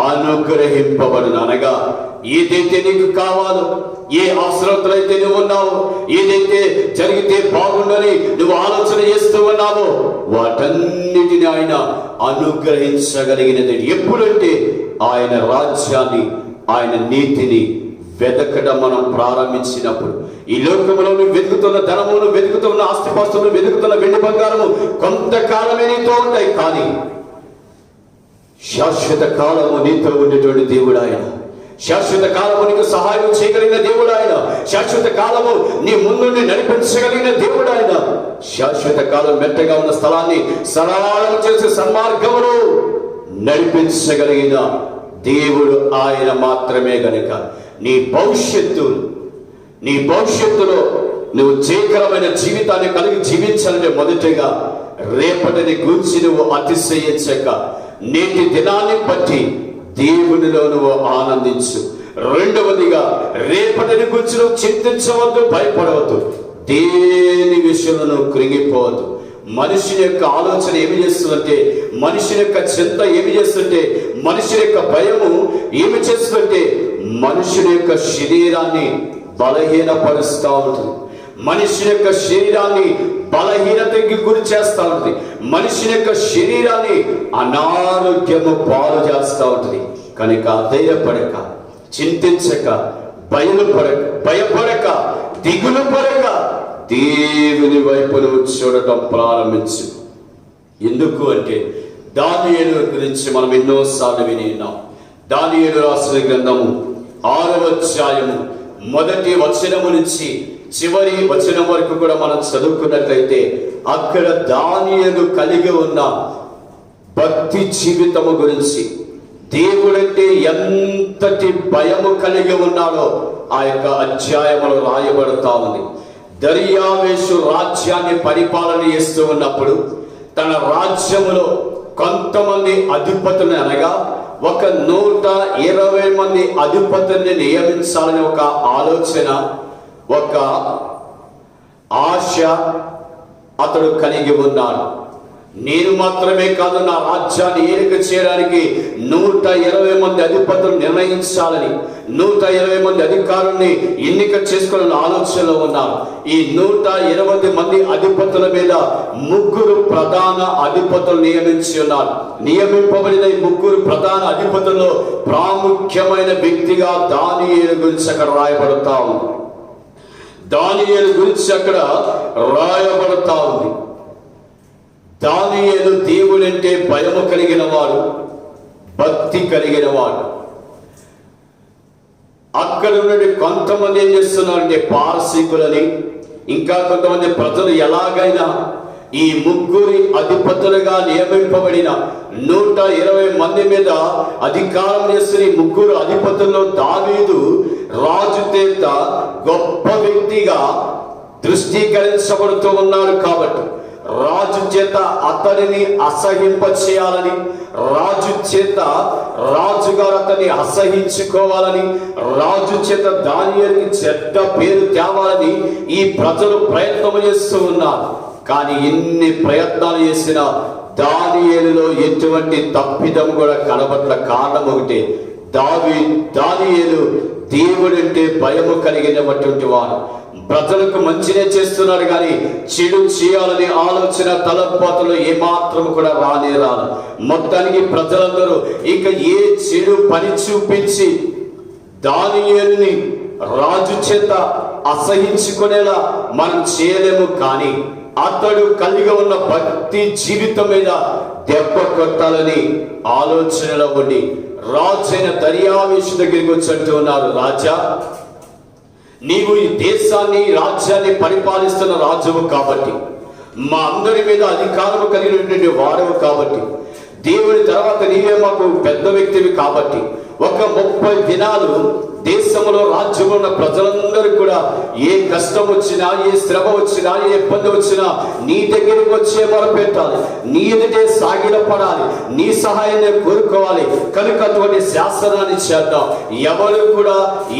అనుగ్రహింపబడును. అనగా ఏదైతే నీకు కావాలో, ఏ అవసరతలు అయితే నువ్వు ఉన్నావో, ఏదైతే జరిగితే బాగుండని నువ్వు ఆలోచన చేస్తూ ఉన్నావో, వాటన్నిటిని ఆయన అనుగ్రహించగలిగినది ఎప్పుడంటే ఆయన రాజ్యాన్ని, ఆయన నీతిని వెతకడం మనం ప్రారంభించినప్పుడు. ఈ లోకంలో నువ్వు వెతుకుతున్న ధనము, నువ్వు వెతుకుతున్న ఆస్తిపాస్తులు, వెతుకుతున్న వెండి బంగారము కొంతకాలమే నీతో ఉంటాయి. కానీ శాశ్వత కాలము నీతో ఉండేటువంటి దేవుడు ఆయన. శాశ్వత కాలము నీకు సహాయం చేయగలిగిన దేవుడు ఆయన. శాశ్వత కాలము నీ ముందుండి నడిపించగలిగిన దేవుడు ఆయన. శాశ్వత కాలం మెట్టగా ఉన్న స్థలాన్ని సరళం చేసే సన్మార్గమును నడిపించగలిగిన దేవుడు ఆయన మాత్రమే గనుక నీ భవిష్యత్తులో నువ్వు జయకరమైన జీవితాన్ని కలిగి జీవించాలంటే మొదటిగా రేపటిని గురించి నువ్వు అతిశయించక నేటి దినాన్ని బట్టి దేవునిలో నువ్వు ఆనందించు. రెండవదిగా రేపటిని గురించి నువ్వు చింతించవద్దు, భయపడవద్దు, దేని విషయంలో నువ్వు కృంగిపోవద్దు. మనిషిని యొక్క ఆలోచన ఏమి చేస్తుందంటే, మనిషిని యొక్క చింత ఏమి చేస్తుంటే, మనిషిని యొక్క భయము ఏమి చేస్తుందంటే మనుషుని యొక్క శరీరాన్ని బలహీనపరుస్తూ ఉంటుంది. మనిషి యొక్క శరీరాన్ని బలహీనతకి గురి చేస్తూ ఉంటుంది. మనిషి యొక్క శరీరాన్ని అనారోగ్యము పాలు చేస్తూ ఉంటుంది. కనుక ధైర్యపడక, చింతించక, భయపడక, దిగులు పడక దేవుని వైపు నువ్వు చూడటం ప్రారంభించు. ఎందుకు అంటే దానియేలు గురించి మనం ఎన్నోసార్లు విని ఉన్నాం. దానియేలు రాసిన గ్రంథము 6వ అధ్యాయము 1వ వచనము నుంచి చివరి వచనం వరకు కూడా మనం చదువుకున్నట్లయితే అక్కడ దానియేలు కలిగి ఉన్న భక్తి జీవితము గురించి, దేవుడంటే ఎంతటి భయము కలిగి ఉన్నాడో ఆ యొక్క అధ్యాయములో రాయబడతా ఉంది. దర్యావేషు రాజ్యాన్ని పరిపాలన చేస్తూ ఉన్నప్పుడు తన రాజ్యములో కొంతమంది అధిపతులను, అనగా 120 మంది అధిపతుల్ని నియమించాలని ఒక ఆలోచన, ఒక ఆశ అతడు కలిగి ఉన్నాడు. నేను మాత్రమే కాదు, నా రాజ్యాన్ని ఏలిక చేయడానికి 120 మంది అధిపతులు నిర్ణయించాలని, 120 మంది అధికారుల్ని ఎన్నిక చేసుకోవాలని ఆలోచనలో ఉన్నారు. ఈ 120 మంది అధిపతుల మీద 3 ప్రధాన అధిపతులు నియమించి ఉన్నారు. నియమింపబడిన ఈ 3 ప్రధాన అధిపతుల్లో ప్రాముఖ్యమైన వ్యక్తిగా దానియేలు గురించి అక్కడ రాయబడతా ఉంది. దానియేలు గురించి అక్కడ రాయబడతా ఉంది. దానియేలు దేవుడంటే భయము కలిగిన వాడు, భక్తి కలిగిన వాడు. అక్కడ నుండి కొంతమంది ఏం చేస్తున్నారంటే పారసీకులని, ఇంకా కొంతమంది ప్రజలు ఎలాగైనా ఈ ముగ్గురి అధిపతులుగా నియమింపబడిన 120 మంది మీద అధికారం చేస్తున్న ఈ ముగ్గురు అధిపతుల్లో దావీదు రాజు చేత గొప్ప వ్యక్తిగా దృష్టీకరించబడుతూ ఉన్నాడు. కాబట్టి రాజు చేత అతనిని అసహింప చేయాలని, రాజు చేత రాజుగారు అతన్ని అసహించుకోవాలని, రాజు చేత దానియేలుకి చెడ్డ పేరు తేవాలని ఈ ప్రజలు ప్రయత్నం చేస్తూ ఉన్నారు. కానీ ఎన్ని ప్రయత్నాలు చేసినా దానియేలులో ఎటువంటి తప్పిదం కూడా కనబట్ల. కారణం ఒకటే, దానియేలు దేవుడంటే భయము కలిగినటువంటి వాడు. ప్రజలకు మంచినే చేస్తున్నాడు కానీ చెడు చేయాలనే ఆలోచన తలపాతలో ఏమాత్రం కూడా రానే రాదు. మొత్తానికి ప్రజలందరూ ఇక ఏ చెడు పని చూపించి దానియేలుని రాజు చేత అసహించుకునేలా మనం చేయలేము. కానీ అతడు కలిగి ఉన్న భక్తి జీవితం మీద దెబ్బ కొట్టాలని ఆలోచనలో ఉండి రాజైన దర్యావేషు దగ్గరికి వచ్చి అంటూ ఉన్నారు, రాజా, నీవు ఈ దేశాన్ని రాజ్యాన్ని పరిపాలిస్తున్న రాజువు కాబట్టి, మా అందరి మీద అధికారం కలిగినటువంటి వాడవు కాబట్టి, దేవుని తర్వాత నీవే మాకు పెద్ద వ్యక్తివి కాబట్టి, ఒక 30 దినాలు దేశంలో రాజ్యంలో ఉన్న ప్రజలందరూ కూడా ఏ కష్టం వచ్చినా, ఏ శ్రమ వచ్చినా, ఏ ఇబ్బంది వచ్చినా నీ దగ్గరికి వచ్చే మొరపెట్టాలి, నీ ఎదుటే సాగిలపడాలి, నీ సహాయాన్ని కోరుకోవాలి. కనుక అటువంటి శాసనాన్ని చేద్దాం. ఎవరు కూడా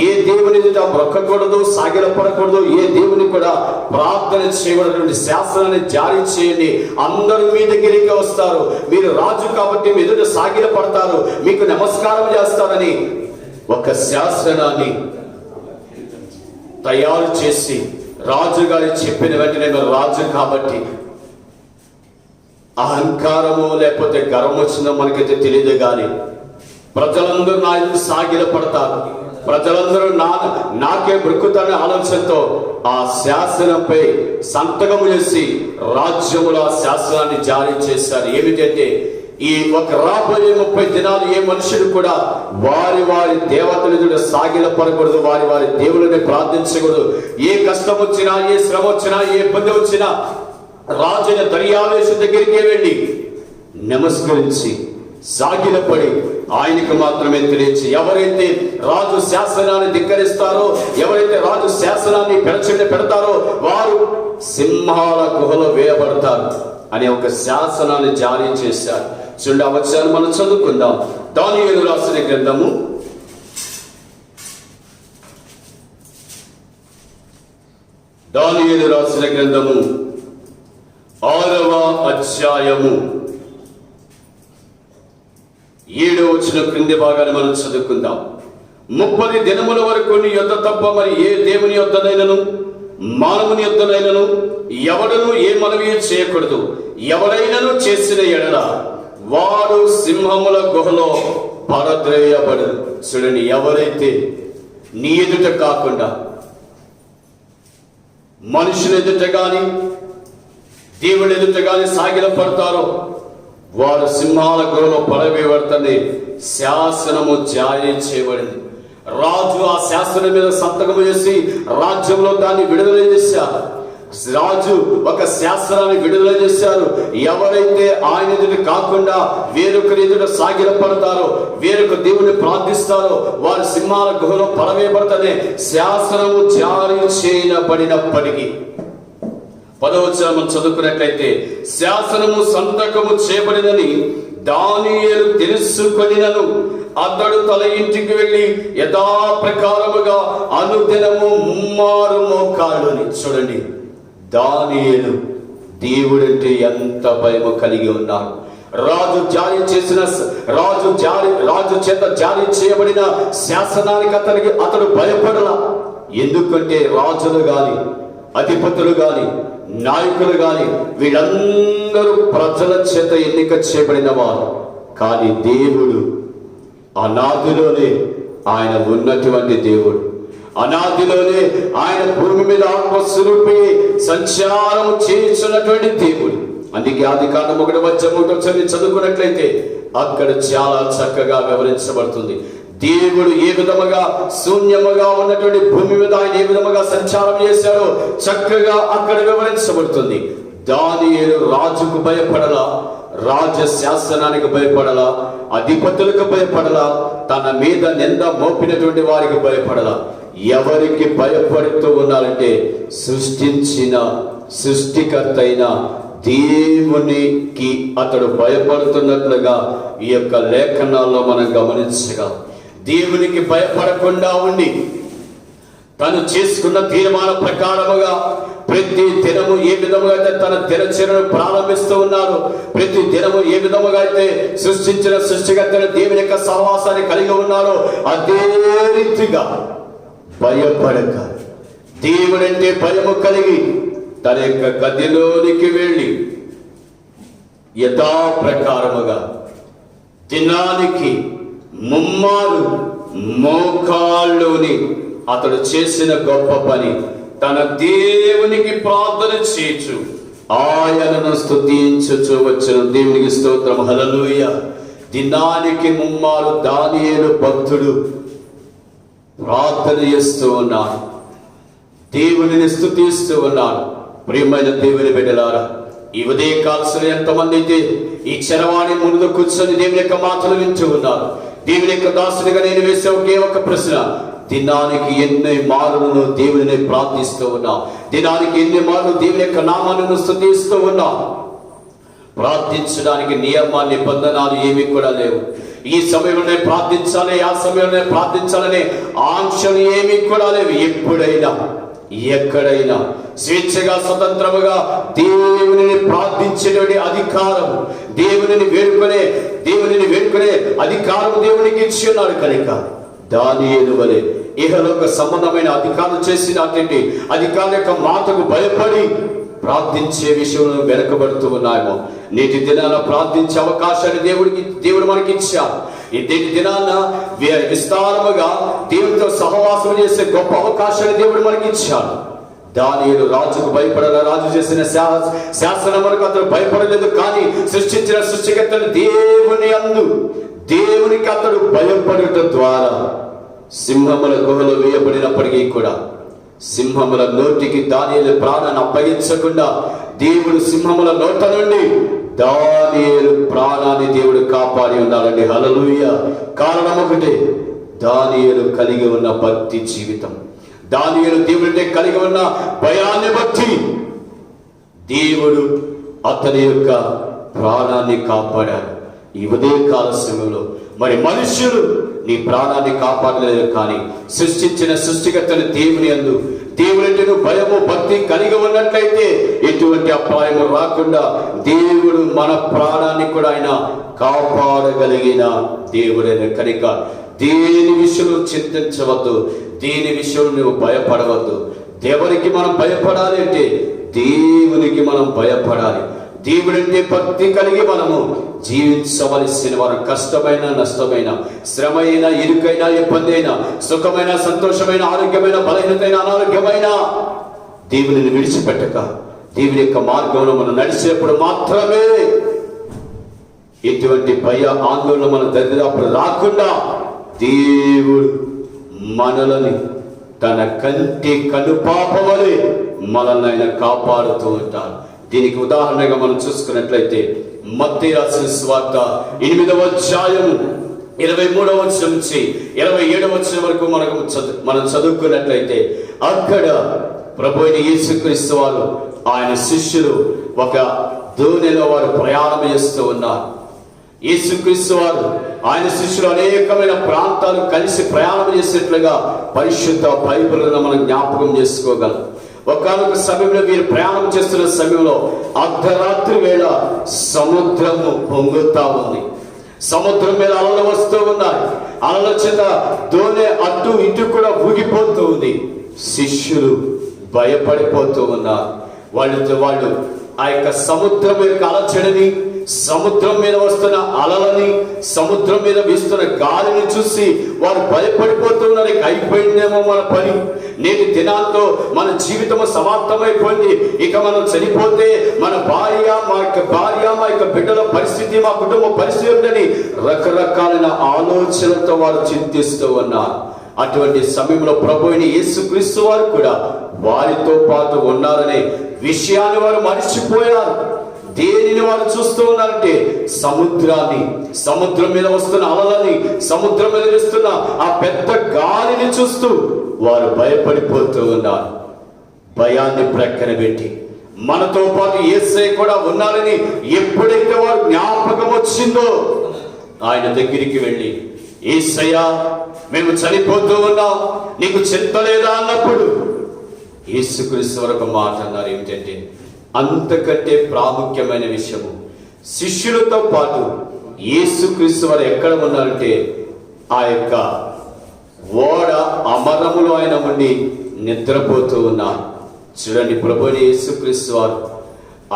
ఏ దేవుని ఎదుట మొక్కకూడదు, సాగిలపడకూడదు, ఏ దేవుని కూడా ప్రార్థన చేయకూడదు. శాసనాన్ని జారీ చేయండి. అందరూ మీ దగ్గరికి వస్తారు, మీరు రాజు కాబట్టి మీ ఎదుట సాగిలపడతారు, మీకు నమస్కారం చేస్తారని ఒక శాసనాన్ని తయారు చేసి రాజుగారి చెప్పిన వెంటనే రాజు కాబట్టి అహంకారము లేకపోతే గర్వం వచ్చిందో మనకైతే తెలియదు. కానీ ప్రజలందరూ నా ఎదుట సాగిలపడతారు, ప్రజలందరూ నాకే బ్రక్కుతారనే ఆలోచనతో ఆ శాసనంపై సంతకం చేసి రాజ్యములో ఆ శాసనాన్ని జారీ చేశారు. ఏమిటంటే ఈ ఒక రాబోయే 30 దినాలు ఏ మనుషుడు కూడా వారి వారి దేవతలు సాగిలపడకూడదు, వారి వారి దేవుళ్ళని ప్రార్థించకూడదు. ఏ కష్టం వచ్చినా, ఏ శ్రమ వచ్చినా, ఏ ఇబ్బంది వచ్చినా రాజైన దర్యావేషు దగ్గరికి వెళ్ళి నమస్కరించి సాగిలపడి ఆయనకు మాత్రమే తెలియచి, ఎవరైతే రాజు శాసనాన్ని ధిక్కరిస్తారో, ఎవరైతే రాజు శాసనాన్ని పెడతారో వారు సింహాల గుహలో వేయబడతారు అనే ఒక శాసనాన్ని జారీ చేశారు. చూడండి, ఆ వచనాన్ని మనం చదువుకుందాం. దానియేలు రాసిన గ్రంథము 6వ అధ్యాయము 7వ వచనం క్రింది భాగాన్ని మనం చదువుకుందాం. 30 దినముల వరకు నీ యొద్ద తప్ప మరి ఏ దేవుని యొద్దనైనను మానవుని యొద్దనైనను ఎవడను ఏ మనవి చేయకూడదు. ఎవరైనను చేసిన ఎడల వాడు సింహముల గుహలో పడద్రేయబడదు. చూడండి, ఎవరైతే నీ ఎదుట కాకుండా మనుషుల ఎదుట గాని దేవుని ఎదుట గాని సాగిలపడతారో వారు సింహాల గుహలో పడవేయబడతారని శాసనము జారీ చేయబడింది. రాజు ఆ శాసనం మీద సంతకం చేసి రాజ్యంలో దాన్ని విడుదల చేశారు. రాజు ఒక శాస్త్రాన్ని విడుదల చేశారు. ఎవరైతే ఆయన ఎదుట కాకుండా వేరొకరి ఎదుట సాగిలపడతారో, వేరొక దేవుని ప్రార్థిస్తారో వారి సింహాల గుహలో పడవేయబడతానే శాసనము జారీ చేయబడినప్పటికీ 10వ వచనం చదువుకున్నట్లయితే, శాసనము సంతకము చేయబడినని దానియేలు తెలుసుకొనినను అతడు తన ఇంటికి వెళ్ళి యథాప్రకారముగా అనుదినము 3 మోకాళ్ళుని. చూడండి, దానియేలు దేవుడంటే ఎంత భయము కలిగి ఉన్నారు. రాజు చేత జారీ చేయబడిన శాసనానికి అతడు భయపడలా. ఎందుకంటే రాజులు గాని, అధిపతులు గాని, నాయకులు గాని వీళ్ళందరూ ప్రజల చేత ఎన్నిక చేయబడిన వారు. కానీ దేవుడు అనాదిలోనే ఆయన ఉన్నటువంటి దేవుడు. అనాదిలోనే ఆయన భూమి మీద ఆత్మస్వరూపి సంచారం చేస్తున్నటువంటి దేవుడు. అందుకే ఆదికాండం 1:3 చదువుకున్నట్లయితే అక్కడ చాలా చక్కగా వివరించబడుతుంది. దేవుడు ఏ విధముగా శూన్యముగా ఉన్నటువంటి భూమి మీద ఆయన ఏ విధముగా సంచారం చేశాడో చక్కగా అక్కడ వివరించబడుతుంది. దానియేలు రాజుకు భయపడలా, రాజ శాసనానికి భయపడలా, అధిపతులకు భయపడలా, తన మీద నింద మోపినటువంటి వారికి భయపడలా. ఎవరికి భయపడుతూ ఉన్నారంటే సృష్టించిన సృష్టికర్త అయిన దేవునికి అతడు భయపడుతున్నట్లుగా ఈ యొక్క లేఖనాల్లో మనం గమనించగలం. దేవునికి భయపడకుండా ఉండి తను చేసుకున్న తీర్మాన ప్రకారముగా ప్రతి దినము ఏ విధముగా అయితే తన దినచర్యను ప్రారంభిస్తూ ఉన్నారు, ప్రతి దినము ఏ విధముగా అయితే సృష్టించిన సృష్టికర్తను దేవుని యొక్క సహవాసాన్ని కలిగి ఉన్నారో అదే రీతిగా భయపడక దేవుడంటే భయము కలిగి తన యొక్క గదిలోనికి వెళ్ళి యథాప్రకారముగా దినానికి 3 మారు మోకాళ్ళుని అతడు చేసిన గొప్ప పని తన దేవునికి ప్రార్థన చేయొచ్చు, ఆయనను స్తుతించుచు వచ్చును. దేవునికి స్తోత్రం, హల్లెలూయా. దినానికి 3 మారు దానియేలు భక్తుడు ప్రార్థన చేస్తూ ఉన్నాడు, దేవునిని స్తుతిస్తూ ఉన్నాడు. ప్రియమైన దేవుని బిడ్డలారా, ఈ ఉదయ కాల్సిన ఎంతమంది అయితే ఈ చరవాణి ముందు కూర్చొని దేవుని యొక్క మాటలు వింటూ ఉన్నారు. దేవుని యొక్క దాసునిగా నేను వేసే ఒకే ఒక ప్రశ్న, దినానికి ఎన్ని మారులను దేవుని ప్రార్థిస్తూ ఉన్నా? దినానికి ఎన్ని మార్లు దేవుని యొక్క నామాన్ని స్తుతిస్తూ ఉన్నా? ప్రార్థించడానికి నియమ నిబంధనలు ఏమీ కూడా లేవు. ఈ సమయంలోనే ప్రార్థించాలి, ఆ సమయంలోనే ప్రార్థించాలనే ఆంక్షలు ఏమీ కూడా లేవు. ఎప్పుడైనా ఎక్కడైనా స్వేచ్ఛగా స్వతంత్రముగా దేవునిని ప్రార్థించేటువంటి అధికారం, దేవునిని వేడుకునే అధికారం దేవునికి ఇచ్చి ఉన్నాడు. కనుక దానియేలు వలె ఇహలోక సంబంధమైన అధికారం చేసినటువంటి అధికారుల యొక్క మాటకు భయపడి ప్రార్థించే విషయంలో వెనకబడుతూ ఉన్నామో, నేటి దినాన ప్రార్థించే అవకాశాన్ని దేవుడు మనకి ఇచ్చాడు. నేటి దినాన విస్తారముగా దేవుడితో సహవాసం చేసే గొప్ప అవకాశాన్ని దేవుడు మనకి ఇచ్చాడు. దానియేలు రాజుకు భయపడాల, రాజు చేసిన శాసనములకు అతను భయపడలేదు. కానీ సృష్టించిన సృష్టికర్తను దేవునికి అతడు భయపడటం ద్వారా సింహముల గుహలో వేయబడినప్పటికీ కూడా సింహముల నోటికి దానియేలు ప్రాణాన్ని అప్పగించకుండా దేవుడు సింహముల నోట నుండి దానియేలు ప్రాణాన్ని దేవుడు కాపాడి ఉన్నాడండి. హల్లెలూయా. కారణం ఒకటే, దానియేలు కలిగి ఉన్న భక్తి జీవితం. దానియేలు దేవుడిని కలిగి ఉన్న భయాన్ని బట్టి దేవుడు అతని యొక్క ప్రాణాన్ని కాపాడాడు. ఈ ఉదయకాల సమయంలో మరి మనుష్యులు నీ ప్రాణాన్ని కాపాడలేదు, కానీ సృష్టించిన సృష్టికర్తను దేవుని భయము భక్తి కలిగి ఉన్నట్లయితే ఎటువంటి అపాయము రాకుండా దేవుడు మన ప్రాణాన్ని కూడా ఆయన కాపాడగలిగిన దేవుడైన. కనుక దేని విషయంలో చింతించవద్దు, దేని విషయంలో నువ్వు భయపడవద్దు. దేవునికి మనం భయపడాలి అంటే దేవునికి మనం భయపడాలి. దేవుడంటే భక్తి కలిగి మనము జీవించవలసిన వారు. కష్టమైన నష్టమైన, శ్రమైన ఇరుకైన ఇబ్బంది అయినా, సుఖమైన సంతోషమైన, ఆరోగ్యమైన బలహీనతైన అనారోగ్యమైన దేవుని విడిచిపెట్టక దేవుని యొక్క మార్గంలో మనం నడిచేప్పుడు మాత్రమే ఎటువంటి భయ ఆందోళన మన దరిదాపులు రాకుండా దేవుడు మనల్ని తన కంటి కనుపాపవలే మనల్ని ఆయన కాపాడుతూ ఉంటారు. దీనికి ఉదాహరణగా మనం చూసుకున్నట్లయితే మత్తయి రాసిన సువార్త 8వ అధ్యాయం 23వ వచనం నుంచి 27వ వచనం వరకు మనం చదువుకున్నట్లయితే అక్కడ ప్రభు అయిన యేసుక్రీస్తు వారు ఆయన శిష్యులు ఒక దోణిలో వారు ప్రయాణం చేస్తూ ఉన్నారు. యేసుక్రీస్తు వారు ఆయన శిష్యులు అనేకమైన ప్రాంతాలు కలిసి ప్రయాణం చేసేట్లుగా పరిశుద్ధ బైబిల్ను మనం జ్ఞాపకం చేసుకోగలం. ఒకనొక సమయంలో వీరు ప్రయాణం చేస్తున్న సమయంలో అర్ధరాత్రి వేళ సముద్రము పొంగుతా ఉంది. సముద్రం మీద అలలు వస్తూ ఉన్నాయి. అలల చేత దోణి అటు ఇటు కూడా ఊగిపోతూ ఉంది. శిష్యులు భయపడిపోతూ ఉన్నారు. వాళ్ళు ఆ యొక్క సముద్రం యొక్క అలచడిని, సముద్రం మీద వస్తున్న అలలని, సముద్రం మీద వీస్తున్న గాలిని చూసి వారు భయపడిపోతున్నారు. ఇక అయిపోయిందేమో మన పని, నేటి దినాంతో మన జీవితము సమాప్తమైపోయింది, ఇక మనం చనిపోతే మన భార్య, మా యొక్క బిడ్డల పరిస్థితి, మా కుటుంబ పరిస్థితి ఉందని రకరకాలైన ఆలోచనలతో వారు చింతిస్తూ ఉన్నారు. అటువంటి సమయంలో ప్రభువైన యేసుక్రీస్తు వారు కూడా వారితో పాటు ఉన్నారనే విషయాన్ని వారు మర్చిపోయారు. దేనిని వారు చూస్తూ ఉన్నారంటే సముద్రాన్ని, సముద్రం మీద వస్తున్న అలలని, సముద్రం మీద వస్తున్న ఆ పెద్ద గాలిని చూస్తూ వారు భయపడిపోతూ ఉన్నారు. భయాన్ని ప్రక్కన పెట్టి మనతో పాటు యేసయ్య కూడా ఉన్నారని ఎప్పుడైతే వారు జ్ఞాపకం వచ్చిందో ఆయన దగ్గరికి వెళ్ళి, యేసయ్యా మేము చనిపోతూ ఉన్నాం, నీకు చింత లేదా అన్నప్పుడు యేసుక్రీస్తు వరకు మాట అన్నారు. ఏమిటంటే అంతకంటే ప్రాముఖ్యమైన విషయము, శిష్యులతో పాటు యేసుక్రీస్తు వారు ఎక్కడ ఉన్నారంటే ఆ యొక్క ఓడ అమరములో ఆయన ఉండి నిద్రపోతూ ఉన్నారు. చూడండి, ప్రభువైన యేసుక్రీస్తు వారు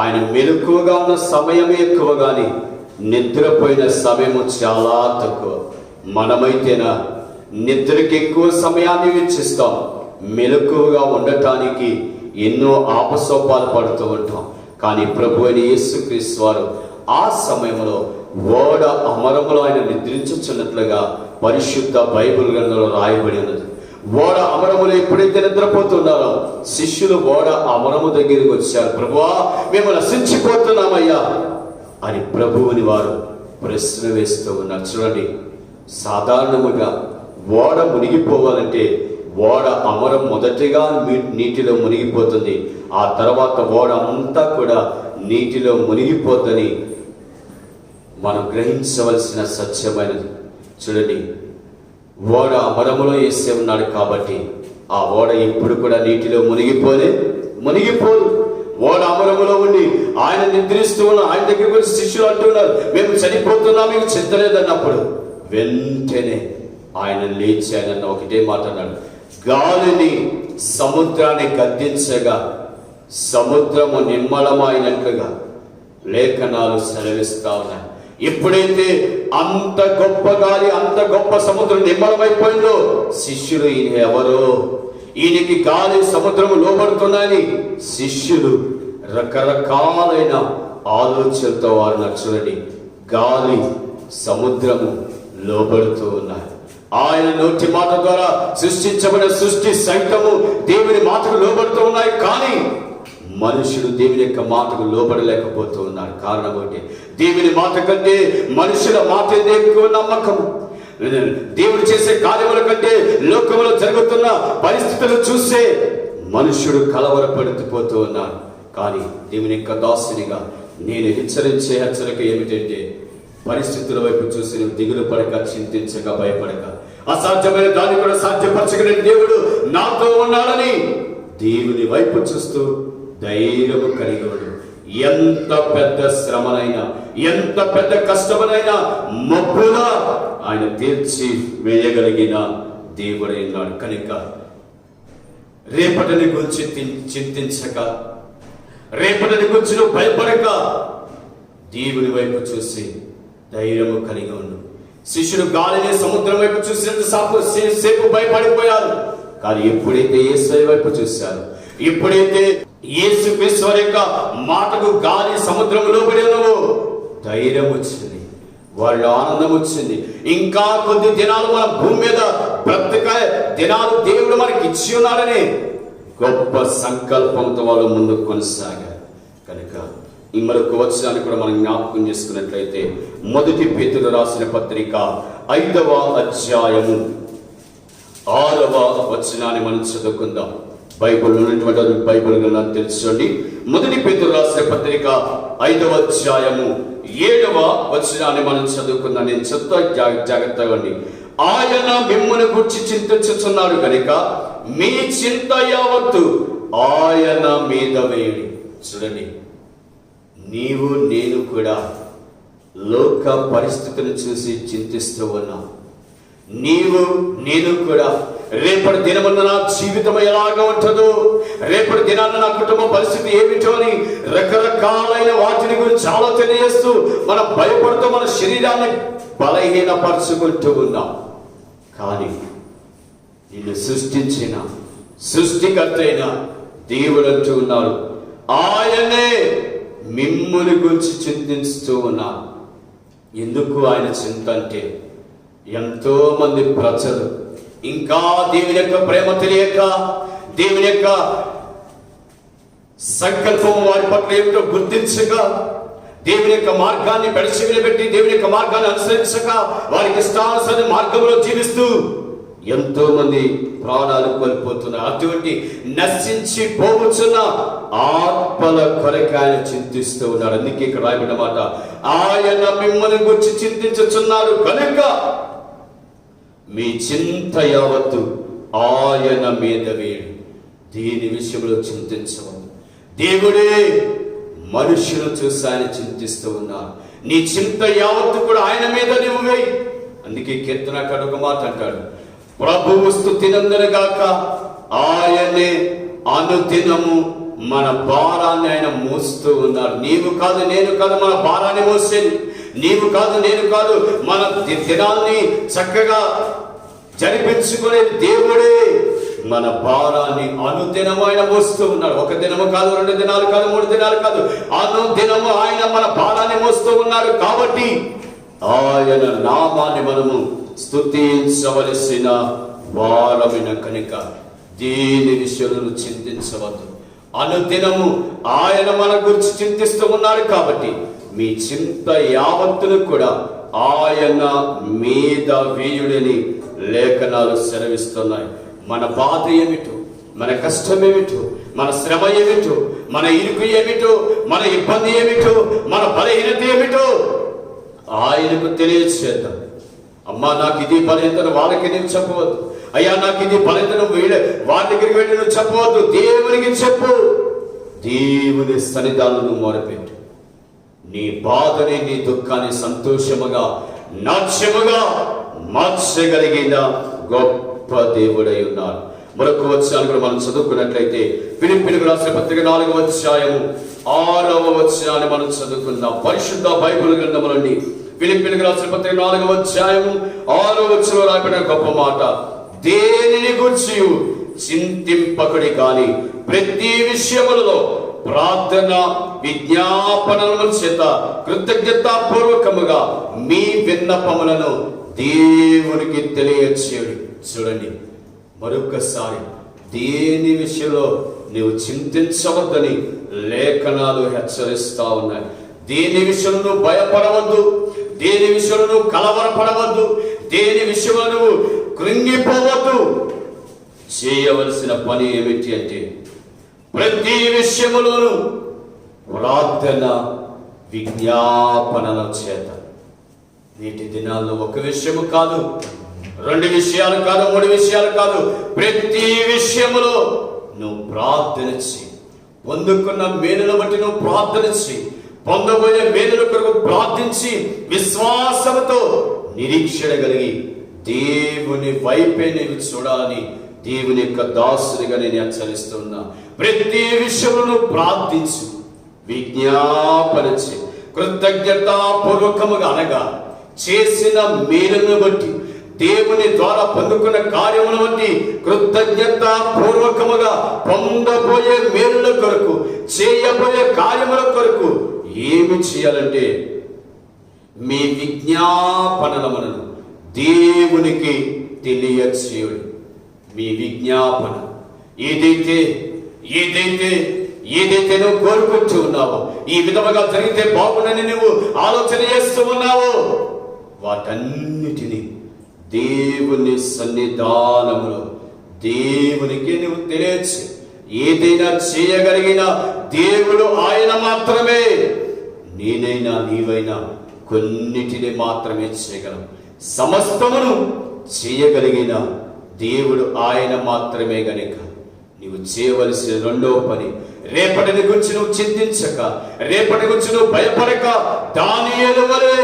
ఆయన మెలకువగా ఉన్న సమయమే ఎక్కువ, కానీ నిద్రపోయిన సమయము చాలా తక్కువ. మనమైతేనా నిద్రకి ఎక్కువ సమయాన్ని వెచ్చిస్తాం, మెలకువగా ఉండటానికి ఎన్నో ఆపసోపాలు పడుతూ ఉంటాం. కానీ ప్రభువైన యేసుక్రీస్తు వారు ఆ సమయంలో ఓడ అమరములో ఆయన నిద్రించుచున్నట్లుగా పరిశుద్ధ బైబిల్ గ్రంథంలో రాయబడి ఉన్నది. ఓడ అమరములో ఎప్పుడైతే నిద్రపోతున్నారో శిష్యులు ఓడ అమరము దగ్గరికి వచ్చారు. ప్రభువా, మేము నశించిపోతున్నామయ్యా అని ప్రభువుని వారు ప్రశ్న వేస్తూ ఉన్నారు. చూడండి, సాధారణముగా ఓడ మునిగిపోవాలంటే ఓడ అమరం మొదటిగా నీటిలో మునిగిపోతుంది, ఆ తర్వాత ఓడ అంతా కూడా నీటిలో మునిగిపోద్దని మనం గ్రహించవలసిన సత్యమైనది. చూడండి, ఓడ అమరములో యేసే ఉన్నాడు కాబట్టి ఆ ఓడ ఇప్పుడు కూడా నీటిలో మునిగిపోదు. ఓడ అమరములో ఉండి ఆయన నిద్రిస్తూ ఉన్నాడు. ఆయన దగ్గరికి వచ్చి శిష్యులు అంటున్నారు, మేము చనిపోతున్నాం, మీకు చింత లేదన్నప్పుడు వెంటనే ఆయన లేచి ఆయన ఒకటే మాట అన్నాడు, గాలిని సముద్రాన్ని గద్దించగా సముద్రము నిమ్మలమైనట్లుగా లేఖనాలు సెలవిస్తా ఉన్నాయి. ఎప్పుడైతే అంత గొప్ప గాలి, అంత గొప్ప సముద్రం నిమ్మలమైపోయిందో శిష్యులు ఈయన ఎవరో, ఈయనకి గాలి సముద్రము లోబడుతున్నాయని శిష్యులు రకరకాలైన ఆలోచనలతో వారు చూడండి, గాలి సముద్రము లోబడుతూ ఉన్నాయి. ఆయన నోటి మాట ద్వారా సృష్టించబడిన సృష్టి సైతము దేవుని మాటకు లోబడుతూ ఉన్నాయి. కానీ మనుషులు దేవుని యొక్క మాటకు లోబడలేకపోతూ ఉన్నారు. కారణం ఏంటి? దేవుని మాట కంటే మనుషుల మాట ఎక్కువ నమ్మకం. దేవుడు చేసే కార్యముల కంటే లోకములో జరుగుతున్న పరిస్థితులు చూసే మనుషుడు కలవరపడిపోతూ ఉన్నాడు. కానీ దేవుని యొక్క దాసునిగా నేను హెచ్చరించే హెచ్చరిక ఏమిటంటే, పరిస్థితుల వైపు చూసి నువ్వు దిగులు పడక, చింతించక, భయపడక, అసాధ్యమైన దాన్ని కూడా సాధ్యపరచగలిగిన దేవుడు నాతో ఉన్నాడని దేవుని వైపు చూస్తూ ధైర్యము కలిగి ఉండు. ఎంత పెద్ద శ్రమనైనా, ఎంత పెద్ద కష్టమనైనా మబ్బులా ఆయన తీర్చి వేయగలిగిన దేవుడైనాడు. కనుక రేపటిని గురించి చింతించక, రేపటిని గురించి నువ్వు భయపడక, దేవుని వైపు చూసి ధైర్యము కలిగి ఉండు. శిష్యులు గాలిని సముద్రం వైపు చూసినంత సేపు భయపడిపోయారు. కానీ ఎప్పుడైతే యేసయ్య వైపు చూశారు, ఎప్పుడైతే యేసుక్రీస్తు యొక్క మాటకు గాలి సముద్రం లోబడినవో ధైర్యం వచ్చింది, వాళ్ళ ఆనందం వచ్చింది. ఇంకా కొద్ది దినాలు మన భూమి మీద బ్రతక దినాలు దేవుడు మనకి ఇచ్చి ఉన్నాడని గొప్ప సంకల్పంతో వాళ్ళు ముందుకు కొనసాగారు. కనుక ఈ మరొక వచనాన్ని కూడా మనం జ్ఞాపకం చేసుకున్నట్లయితే, మొదటి పేతురు రాసిన పత్రిక 5వ అధ్యాయము 6వ వచనాన్ని మనం చదువుకుందాం. బైబిల్ ఉన్నటువంటి బైబిల్ గ్రంథాన్ని తెలుసుకోండి. మొదటి పేతురు రాసిన పత్రిక 5వ అధ్యాయము 7వ వచనాన్ని మనం చదువుకుందాం. నేను చెప్తా, జాగ్రత్తగా అండి. ఆయన మిమ్మును గురించి చింతించుచున్నాడు కనుక మీ చింత యావత్తు ఆయన మీద వేయండి. చూడండి, నీవు నేను కూడా లోక పరిస్థితులను చూసి చింతిస్తూ ఉన్నాం. నీవు నేను కూడా రేపటి దినమున నా జీవితం ఎలాగ ఉంటుందో, రేపటి దినాన్న నా కుటుంబ పరిస్థితి ఏమిటో అని రకరకాలైన వాటిని గురించి ఆలోచన చేస్తూ మనం భయపడుతూ మన శరీరాన్ని బలహీనపరుచుకుంటూ ఉన్నాం. కానీ నిన్ను సృష్టించిన సృష్టికర్త అయిన దేవుడు అంటూ ఉన్నాడు, ఆయనే మిమ్ముని గురించి చింతిస్తూ ఉన్నారు. ఎందుకు ఆయన చింత అంటే, ఎంతో మంది ప్రజలు ఇంకా దేవుని యొక్క ప్రేమ తెలియక, దేవుని యొక్క సంకల్పం వారి పట్ల ఏమిటో గుర్తించక, దేవుని యొక్క మార్గాన్ని పెడచెవిన పెట్టి దేవుని యొక్క మార్గాన్ని అనుసరించక వారికి ఇష్టానుసరి మార్గంలో జీవిస్తూ ఎంతో మంది ప్రాణాలు కోల్పోతున్నారు. అటువంటి నశించి పోవచ్చున్న ఆత్మల కొరకు ఆయన చింతిస్తూ ఉన్నాడు. అందుకే ఇక్కడ రాయబడిన మాట, ఆయన మిమ్మల్ని గురించి చింతించుచున్నాడు కనుక మీ చింత యావత్తు ఆయన మీద వేడు. దీని విషయంలో చింతించవద్దు. దేవుడే మనుషులు చూసి ఆయన చింతిస్తూ ఉన్నారు. నీ చింత యావత్తు కూడా ఆయన మీద నువ్వు వేయి. అందుకే కీర్తనకారుడు ఒక మాట అంటాడు, ప్రభువు స్తుతినందునుగాక, ఆయనే అనుదినము మన భారాన్ని ఆయన మోస్తూ ఉన్నారు. నీవు కాదు నేను కాదు మన భారాన్ని మోసేది, నీవు కాదు నేను కాదు మన దినాన్ని చక్కగా జరిపించుకునే దేవుడే మన భారాన్ని అనుదినము ఆయన మోస్తూ ఉన్నాడు. ఒక దినము కాదు, 2 దినాలు కాదు, 3 దినాలు కాదు, అనుదినము ఆయన మన భారాన్ని మోస్తూ ఉన్నాడు. కాబట్టి ఆయన నామాన్ని మనము స్తుతించవలసిన వారమైన కనుక దీని విషయంలో చింతించవద్దు. అనుదినము ఆయన మన గురించి చింతిస్తూ ఉన్నాడు. కాబట్టి మీ చింత యావత్తును కూడా ఆయన మీద వేయుడని లేఖనాలు సెలవిస్తున్నాయి. మన బాధ ఏమిటో, మన కష్టం ఏమిటో, మన శ్రమ ఏమిటో, మన ఇరుకు ఏమిటో, మన ఇబ్బంది ఏమిటో, మన బలహీనత ఏమిటో ఆయనకు తెలియచేద్దాం. అమ్మా నాకు ఇది బలహీనత వాళ్ళకి నేను చెప్పవద్దు, అయ్యా నాకు ఇది బలహీనత వాళ్ళ దగ్గరికి వెళ్ళి నువ్వు చెప్పవద్దు. దేవునికి చెప్పు, దేవుని సన్నిధానంలో మొరపెట్టు. నీ బాధని నీ దుఃఖాన్ని సంతోషముగా నాట్యముగా మార్చగలిగిన గొప్ప దేవుడై ఉన్నారు. మరొక వచనాన్ని కూడా మనం చదువుకున్నట్లయితే ఫిలిప్పీయులకు రాసిన పత్రిక 4వ అధ్యాయము 6వ వచనాన్ని మనం చదువుకుందాం. పరిశుద్ధ బైబిల్ గ్రంథము నుండి ఫిలిప్పీయులకు రాసిన పత్రిక 4వ అధ్యాయము 6వ వచనంలో రాయబడిన గొప్ప మాట, దేనిని గూర్చి చింతింపకుడి కానీ ప్రతి విషయములలో ప్రార్థన విజ్ఞాపనల చేత కృతజ్ఞతాపూర్వకముగా మీ విన్నపములను దేవునికి తెలియచేయుడి. చూడండి, మరొకసారి దేని విషయంలో నీవు చింతించవద్దని లేఖనాలు హెచ్చరిస్తా ఉన్నాయి. దేని విషయంలో నువ్వు భయపడవద్దు, దేని విషయంలో నువ్వు కలవరపడవద్దు, దేని విషయంలో నువ్వు కృంగిపోవద్దు. చేయవలసిన పని ఏమిటి అంటే ప్రతి విషయములోనూ ప్రార్థన విజ్ఞాపనల చేత. నేటి దినాల్లో ఒక విషయము కాదు, 2 విషయాలు కాదు, 3 విషయాలు కాదు, ప్రతి విషయములో నువ్వు ప్రార్థన చేయి. పొందుకున్న మేలును బట్టి నువ్వు ప్రార్థన చేయి. పొందబోయే మేలుల కొరకు ప్రార్థించి విశ్వాసంతో నిరీక్షణ కలిగి దేవుని వైపే నీవు చూడాలని దేవుని యొక్క దాసునిగా నేను హెచ్చరిస్తున్నా. ప్రతి విషయంలో ప్రార్థించు, విజ్ఞాపన చేయి. కృతజ్ఞతాపూర్వకముగా అనగా చేసిన మేలును బట్టి, దేవుని ద్వారా పొందుకున్న కార్యమును బట్టి కృతజ్ఞతాపూర్వకముగా పొందబోయే మేలుల కొరకు, చేయబోయే కార్యముల కొరకు ఏమి చేయాలంటే మీ విజ్ఞాపనలను దేవునికి తెలియచేయుడు. మీ విజ్ఞాపన ఏదైతే నువ్వు కోరుకుంటూ ఉన్నావో, ఈ విధముగా జరిగితే బాగుండని నువ్వు ఆలోచన చేస్తూ ఉన్నావో, వాటన్నిటినీ దేవుని సన్నిధానములో దేవునికి నువ్వు తెలియచే. ఏదైనా చేయగలిగిన దేవుడు ఆయన మాత్రమే. నేనైనా నీవైనా కొన్నిటిని మాత్రమే చేయగలం. సమస్తమును చేయగలిగిన దేవుడు ఆయన మాత్రమే గనుక నీవు చేయవలసిన 2వ పని, రేపటిని గురించి నువ్వు చింతించక, రేపటి గురించి నువ్వు భయపడక, దానియేలు వలె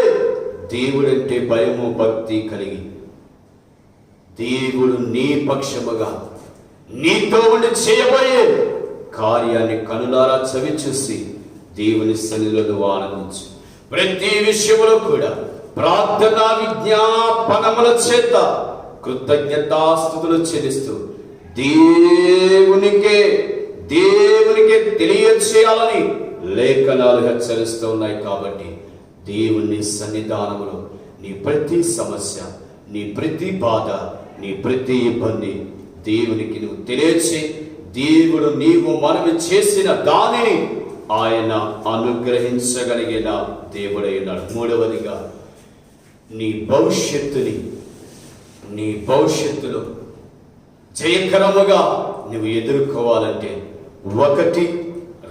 దేవుడంటే భయము భక్తి కలిగి దేవుడు నీ పక్షముగా నీతో ఉండి చేయబోయే కార్యాన్ని కనులారా చవి చూసి దేవుని సన్నిధిలో నువ్వు ఆనందించు. ప్రతి విషయంలో కూడా ప్రార్థనా విజ్ఞాపనముల చేత కృతజ్ఞతాస్తుతులు చెల్లిస్తూ దేవునికే తెలియచేయాలని లేఖనాలు హెచ్చరిస్తూ ఉన్నాయి. కాబట్టి దేవుని సన్నిధానములో నీ ప్రతి సమస్య, నీ ప్రతి బాధ, నీ ప్రతి ఇబ్బంది దేవునికి నువ్వు తెలియచే. దేవుడు నీవు మనవి చేసిన దానిని ఆయన అనుగ్రహించగలిగిన దేవుడై ఉన్నాడు. మూడవదిగా నీ భవిష్యత్తులో జయకరముగా నువ్వు ఎదుర్కోవాలంటే, ఒకటి,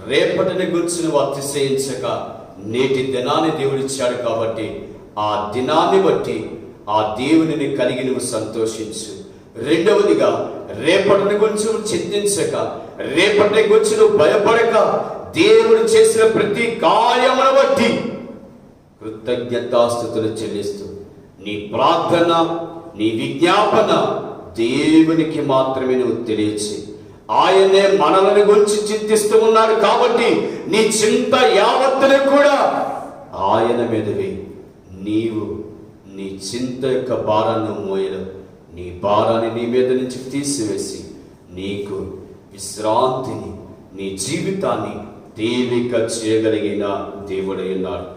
రేపటిని గురించి నువ్వు అతిశయించక నేటి దినాన్ని దేవుడిచ్చాడు కాబట్టి ఆ దినాన్ని బట్టి ఆ దేవునిని కలిగి నువ్వు సంతోషించు. రెండవదిగా, రేపటిని గురించి నువ్వు చింతించక, రేపటిని గురించి నువ్వు భయపడక, దేవుడు చేసిన ప్రతి కార్యమును బట్టి కృతజ్ఞతాస్తుతులు చెల్లిస్తూ నీ ప్రార్థన, నీ విజ్ఞాపన దేవునికి మాత్రమే నువ్వు తెలియచి, ఆయనే మనల్ని గురించి చింతిస్తూ ఉన్నాడు కాబట్టి నీ చింత యావత్తుని కూడా ఆయన మీదవి. నీవు నీ చింత యొక్క భారాన్ని మోయలు. నీ భారాన్ని నీ మీద నుంచి తీసివేసి నీకు విశ్రాంతిని, నీ జీవితాన్ని తేలిక చేయగలిగిన దేవుడై ఉన్నాడు.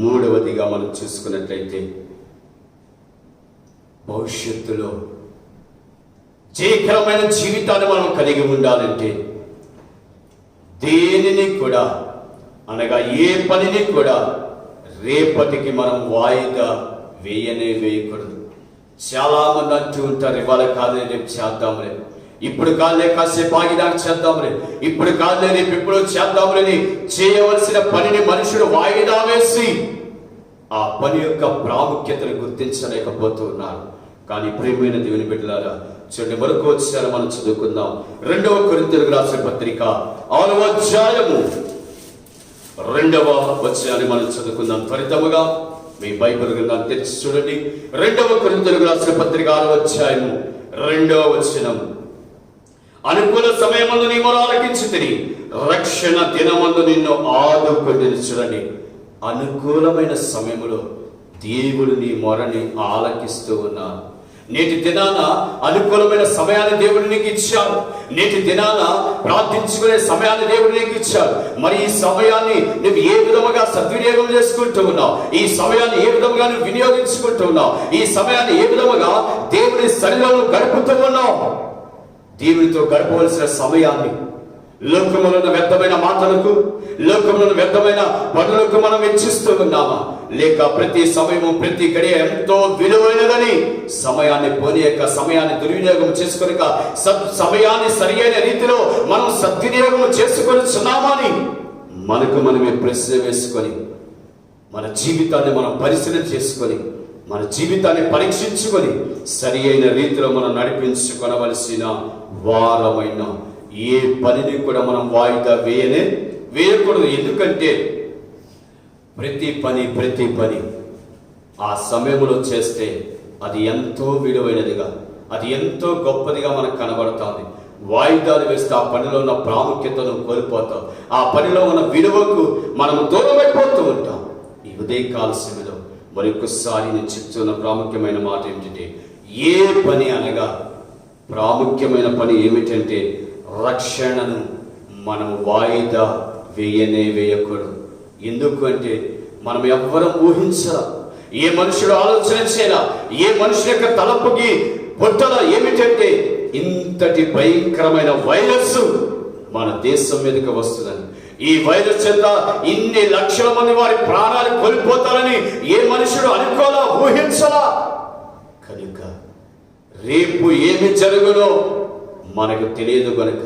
మూడవదిగా మనం చూసుకున్నట్లయితే, భవిష్యత్తులో జయకరమైన జీవితాన్ని మనం కలిగి ఉండాలంటే దేనిని కూడా, అనగా ఏ పనిని కూడా రేపటికి మనం వాయిదా వేయకూడదు. చాలా మంది అంటూ ఉంటారు, ఇవాళ కాదులే రేపు చేద్దాంలే, ఇప్పుడు కాదులే కాసేపు ఆగిదాకా చేద్దాంలే, ఇప్పుడు కాదులే రేపు ఇప్పుడు చేద్దాంలేని చేయవలసిన పనిని మనుషుడు వాయిదా వేసి ఆ పని యొక్క ప్రాముఖ్యతను గుర్తించలేకపోతూ ఉన్నారు. కానీ ప్రియమైన దేవుని బిడ్డలారా, చూడండి, మరొక వచ్చారు మనం చదువుకుందాం. 2వ కొరింథీయులకు రాసిన పత్రిక 6వ అధ్యాయము 2వ వచనాన్ని మనం చదువుకుందాం. త్వరితముగా మీ బైబిల్ గ్రంథాన్ని తెరిచి చూడండి. 2వ కొరింథీయులకు రాసిన పత్రిక 6వ అధ్యాయము 2వ వచనం. అనుకూల సమయమందు నీ మొర ఆలకించితిని, రక్షణ దినమందు నిన్ను ఆదుకొంటిని. చూడండి, అనుకూలమైన సమయంలో దేవుడు నీ మొరని ఆలకిస్తూ ఉన్నాడు. నేటి దినాన అనుకూలమైన సమయాన్ని దేవుడు నీకు ఇచ్చాడు. నేటి దినాన ప్రార్థించుకునే సమయాన్ని దేవుడు నీకు ఇచ్చాడు. మరి ఈ సమయాన్ని నువ్వు ఏ విధముగా సద్వినియోగం చేసుకుంటూ ఉన్నావు? ఈ సమయాన్ని ఏ విధముగా నువ్వు వినియోగించుకుంటూ ఉన్నావు? ఈ సమయాన్ని ఏ విధముగా దేవుని సన్నిధిలో గడుపుతూ ఉన్నావు? దేవునితో గడపవలసిన సమయాన్ని లోకములో ఉన్న వ్యర్థమైన మాటలకు, లోకములో ఉన్న వ్యర్థమైన పనులకు మనం వెచ్చిస్తూ ఉన్నామా? లేక ప్రతి సమయము, ప్రతి గడియ ఎంతో విలువైనదని సమయాన్ని దుర్వినియోగం చేసుకొనక సమయాన్ని సరి అయిన రీతిలో మనం సద్వినియోగం చేసుకొనిచున్నామని మనకు మనమే ప్రశ్న వేసుకొని, మన జీవితాన్ని మనం పరిశీలన చేసుకొని, మన జీవితాన్ని పరీక్షించుకొని సరి అయిన రీతిలో మనం నడిపించుకొనవలసిన వారమైన ఏ పనిని కూడా మనం వాయిదా వేయకూడదు. ఎందుకంటే ప్రతి పని ఆ సమయంలో చేస్తే అది ఎంతో విలువైనదిగా, అది ఎంతో గొప్పదిగా మనకు కనబడుతుంది. వాయిదాలు వేస్తే ఆ పనిలో ఉన్న ప్రాముఖ్యతను కోల్పోతాం. ఆ పనిలో ఉన్న విలువకు మనము దూరం అయిపోతూ ఉంటాం. ఈ ఉదయకాల సమయంలో మరొకసారి నేను చెప్తున్న ప్రాముఖ్యమైన మాట ఏమిటంటే, ఏ పని అనగా ప్రాముఖ్యమైన పని ఏమిటంటే రక్షణను మనం వాయిదా వేయకూడదు. ఎందుకంటే మనం ఎవ్వరం ఊహించరా, ఏ మనుషుడు ఆలోచన చేయరా, ఏ మనుషుల యొక్క తలపుకి పొట్టల ఏమిటంటే ఇంతటి భయంకరమైన వైరస్ మన దేశం మీదకి వస్తుందని, ఈ వైరస్ చేత ఇన్ని లక్షల మంది వారి ప్రాణాలు కోల్పోతారని ఏ మనుషుడు అనుకోలా, ఊహించలా. కనుక రేపు ఏమి జరుగునో మనకు తెలియదు. కనుక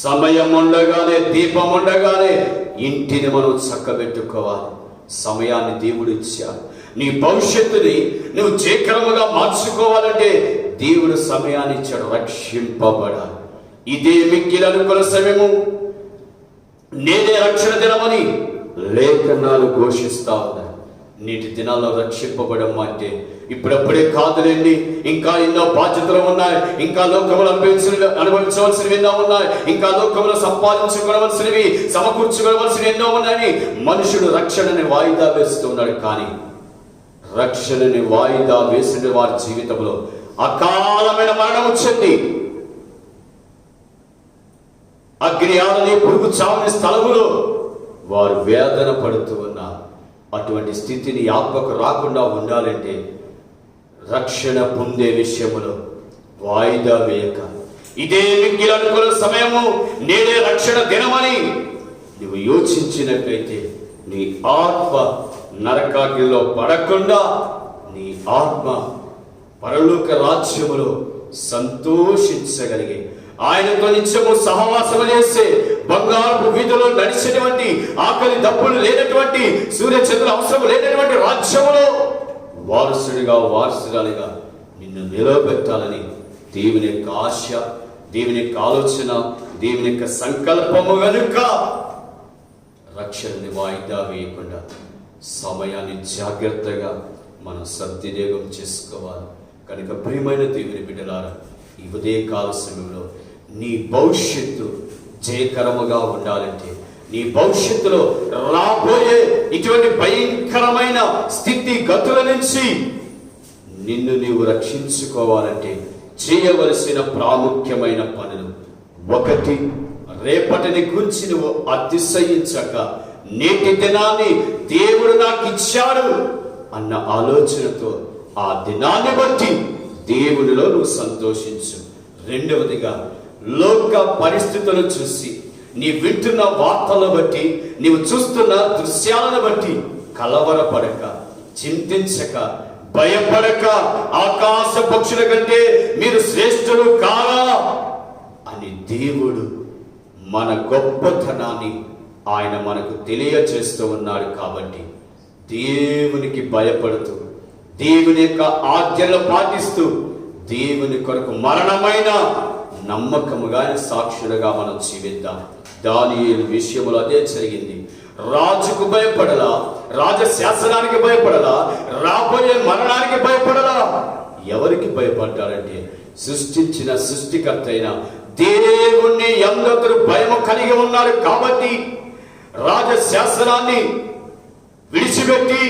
సమయం ఉండగానే, దీపం ఉండగానే ఇంటిని మనం చక్కబెట్టుకోవాలి. సమయాన్ని దేవుడు ఇచ్చాడు. నీ భవిష్యత్తుని నువ్వు జయకరముగా మార్చుకోవాలంటే దేవుడు సమయాన్ని ఇచ్చాడు. రక్షింపబడాలి. ఇదే మిక్కిలి అనుకున్న సమయము, నేనే రక్షణ దినమని లేఖనాలు ఘోషిస్తా ఉన్నాయి. నేటి దినాల్లో రక్షింపబడడం అంటే ఇప్పుడప్పుడే కాదులేండి, ఇంకా ఎన్నో బాధ్యతలు ఉన్నాయి, ఇంకా లోకములు అనుభవించవలసినవి ఎన్నో ఉన్నాయి, ఇంకా లోకములు సంపాదించుకోవలసినవి సమకూర్చుకోవలసినవి ఎన్నో ఉన్నాయని మనుషుడు రక్షణని వాయిదా వేస్తున్నాడు. కానీ రక్షణని వాయిదా వేసిన వారి జీవితంలో అకాలమైన మరణం వచ్చింది. అగ్ని ఆరని పురుగు చావని స్థలములో వారు వేదన పడుతూ ఉన్నారు. అటువంటి స్థితిని ఆత్మకు రాకుండా ఉండాలంటే రక్షణ పొందే విషయములో వాయిదా వేయక, ఇదే మిగిలి అనుకున్న సమయము, నేడే రక్షణ దినమని నువ్వు యోచించినట్లయితే నీ ఆత్మ నరకాగ్నిలో పడకుండా నీ ఆత్మ పరలోక రాజ్యములో సంతోషించగలిగే, ఆయనతో నిత్యము సహవాసము చేసే, బంగారపు వీధిలో నడిచినటువంటి, ఆకలి దప్పులు లేనటువంటి, సూర్యచంద్రుల అవసరం లేనటువంటి రాజ్యములో వారసురాలిగా నిన్ను నిలబెట్టాలని దేవుని యొక్క ఆశ, దేవుని యొక్క ఆలోచన, దేవుని యొక్క సంకల్పము కనుక రక్షణని వాయిదా వేయకుండా సమయాన్ని జాగ్రత్తగా మనం సద్వినియోగం చేసుకోవాలి. కనుక ప్రియమైన దేవుని బిడ్డలారా, ఈ ఉదయకాల సమయంలో నీ భవిష్యత్తు జయకరముగా ఉండాలంటే, నీ భవిష్యత్తులో రాబోయే ఇటువంటి భయంకరమైన స్థితి గతుల నుంచి నిన్ను నీవు రక్షించుకోవాలంటే చేయవలసిన ప్రాముఖ్యమైన పనులు: ఒకటి, రేపటిని గురించి నువ్వు అతిశయించక, నేటి దినాన్ని దేవుడు నాకు ఇచ్చాడు అన్న ఆలోచనతో ఆ దినాన్ని బట్టి దేవునిలో నువ్వు సంతోషించు. రెండవదిగా, లోక పరిస్థితులను చూసి, నీ వింటున్న వార్తలను బట్టి, నీవు చూస్తున్న దృశ్యాలను బట్టి కలవరపడక, చింతించక, భయపడక, ఆకాశ పక్షుల కంటే మీరు శ్రేష్ఠులు కారా అని దేవుడు మన గొప్పతనాన్ని ఆయన మనకు తెలియచేస్తూ ఉన్నాడు. కాబట్టి దేవునికి భయపడుతూ, దేవుని యొక్క ఆజ్ఞలు పాటిస్తూ, దేవుని కొరకు మరణమైన నమ్మకముగా సాక్షులుగా మనం జీవిద్దాం. దానియేలు విషయంలో అదే జరిగింది. రాజుకు భయపడలా, రాజశాసనానికి భయపడలా, రాబోయే మరణానికి భయపడలా. ఎవరికి భయపడ్డాడంటే సృష్టించిన సృష్టికర్త అయిన దేవుణ్ణి అందరూ భయము కలిగి ఉన్నారు. కాబట్టి రాజశాసనాన్ని విడిచిపెట్టి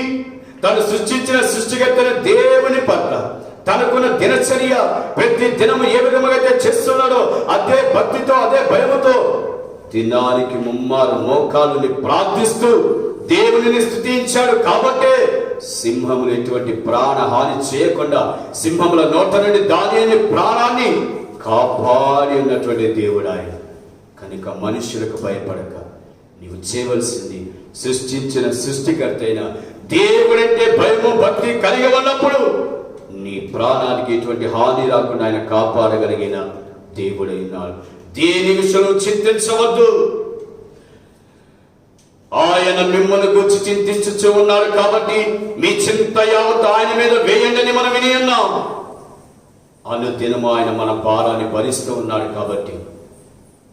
తను సృష్టించిన సృష్టికర్తైన దేవుని పట్ల తనకున్న దినచర్య ప్రతి దినము ఏ విధముగా అయితే చేస్తున్నాడో అదే భక్తితో, అదే భయముతో దినానికి ముమ్మారు మోకాలుని ప్రార్థిస్తూ దేవునిని స్తుతించాడు. కాబట్టే సింహములు ఎటువంటి ప్రాణహాని చేయకుండా సింహముల నోట నుండి దానియేలు ప్రాణాన్ని కాపాడి ఉన్నటువంటి దేవుడు ఆయన. కనుక మనుషులకు భయపడక నీవు చేయవలసింది, సృష్టించిన సృష్టికర్త అయిన దేవుడంటే భయము భక్తి కలిగి ఉన్నప్పుడు నీ ప్రాణానికి ఎటువంటి హాని రాకుండా ఆయన కాపాడగలిగిన దేవుడైనాడు. దేని విషయంలో చింతించవద్దు. ఆయన మిమ్మల్ని గురించి చింతించుచూ ఉన్నాడు. కాబట్టి మీ చింత యావత్ ఆయన మీద వేయండి మనం విని ఉన్నాం. అనుదినము ఆయన మన భారాన్ని భరిస్తూ ఉన్నాడు. కాబట్టి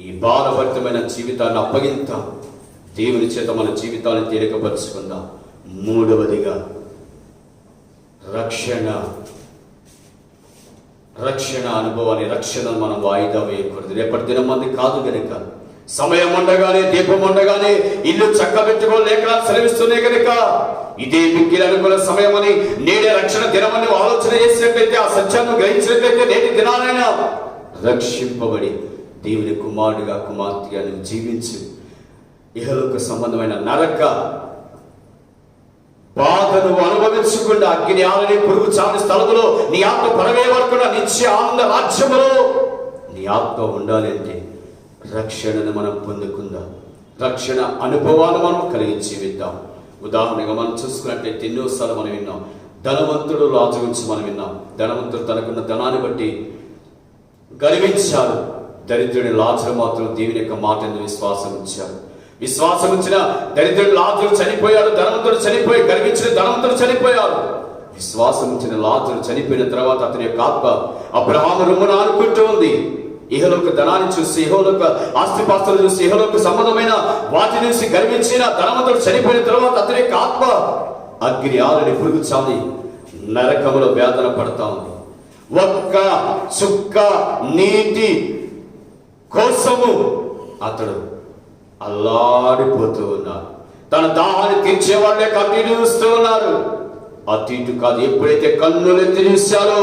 ఈ భారభరితమైన జీవితాన్ని అప్పగింతాం. దేవుని చేత మన జీవితాన్ని తేలికపరుచుకుందాం. మూడవదిగా, రక్షణ అనుభవాన్ని, రక్షణను మనం వాయిదా వేయకూడదు. రేపటి దినం మంది కాదు గనుక, సమయం ఉండగానే, దీపం ఉండగానే ఇల్లు చక్కబెట్టుకోలేక సెలవిస్తున్నాయి కనుక ఇదే మిక్కిలి అనుకున్న సమయం అని, నేడే రక్షణ దినమని ఆలోచన చేసినట్లయితే, ఆ సత్యాన్ని గ్రహించినట్లయితే నేటి దినాలైనా రక్షింపబడి దేవుని కుమారుడిగా, కుమార్తెగా నువ్వు జీవించు. ఇహలోక సంబంధమైన నరక బాధను అనుభవించకుండా, అగ్ని ఆలని పురుగు చాని స్థలములో నీ ఆత్మ పరమే వరకు నిత్య ఆనంద రాజ్యములో నీ ఆత్మ ఉండాలి అంటే రక్షణను మనం పొందుకుందాం. రక్షణ అనుభవాన్ని మనం కలిగి జీవిద్దాం. ఉదాహరణగా మనం చూసుకున్నట్లయితే ఎన్నోసార్లు మనం విన్నాం, ధనవంతుడు రాజు గురించి మనం విన్నాం. ధనవంతుడు తనకున్న ధనాన్ని బట్టి గర్వించాడు. దరిద్రుడి లాజరు మాత్రం దేవుని యొక్క మాటను విశ్వాసం ఉంచాడు. విశ్వాసం ఉంచిన దరిద్రుడు లాజరు చనిపోయాడు, ధనవంతుడు చనిపోయి, గర్వించిన ధనవంతుడు చనిపోయాడు. విశ్వాసం ఉంచిన లాజరు చనిపోయిన తర్వాత అతని యొక్క ఆత్మ అబ్రహాము రొమ్మున ఆనుకుంటూ ఉంది. ఇహలోక ధనాన్ని చూసి, ఇహలోక ఆస్తిపాస్తులు చూసి, ఇహలోక సంబంధమైన వాటి నుంచి గర్వించిన ధనవంతుడు చనిపోయిన తర్వాత అతని యొక్క ఆత్మ అగ్ని ఆలని పురుగు చాలి నరకములో వేదన పడతా ఉంది. ఒక్క చుక్క నీటి కోసము అతడు అల్లాడిపోతూ ఉన్నారు. తన దాహాన్ని తీర్చే వాళ్ళే అటు చూస్తూ ఉన్నారు. అటు ఇటు కాదు. ఎప్పుడైతే కన్నులెత్తి చూశారో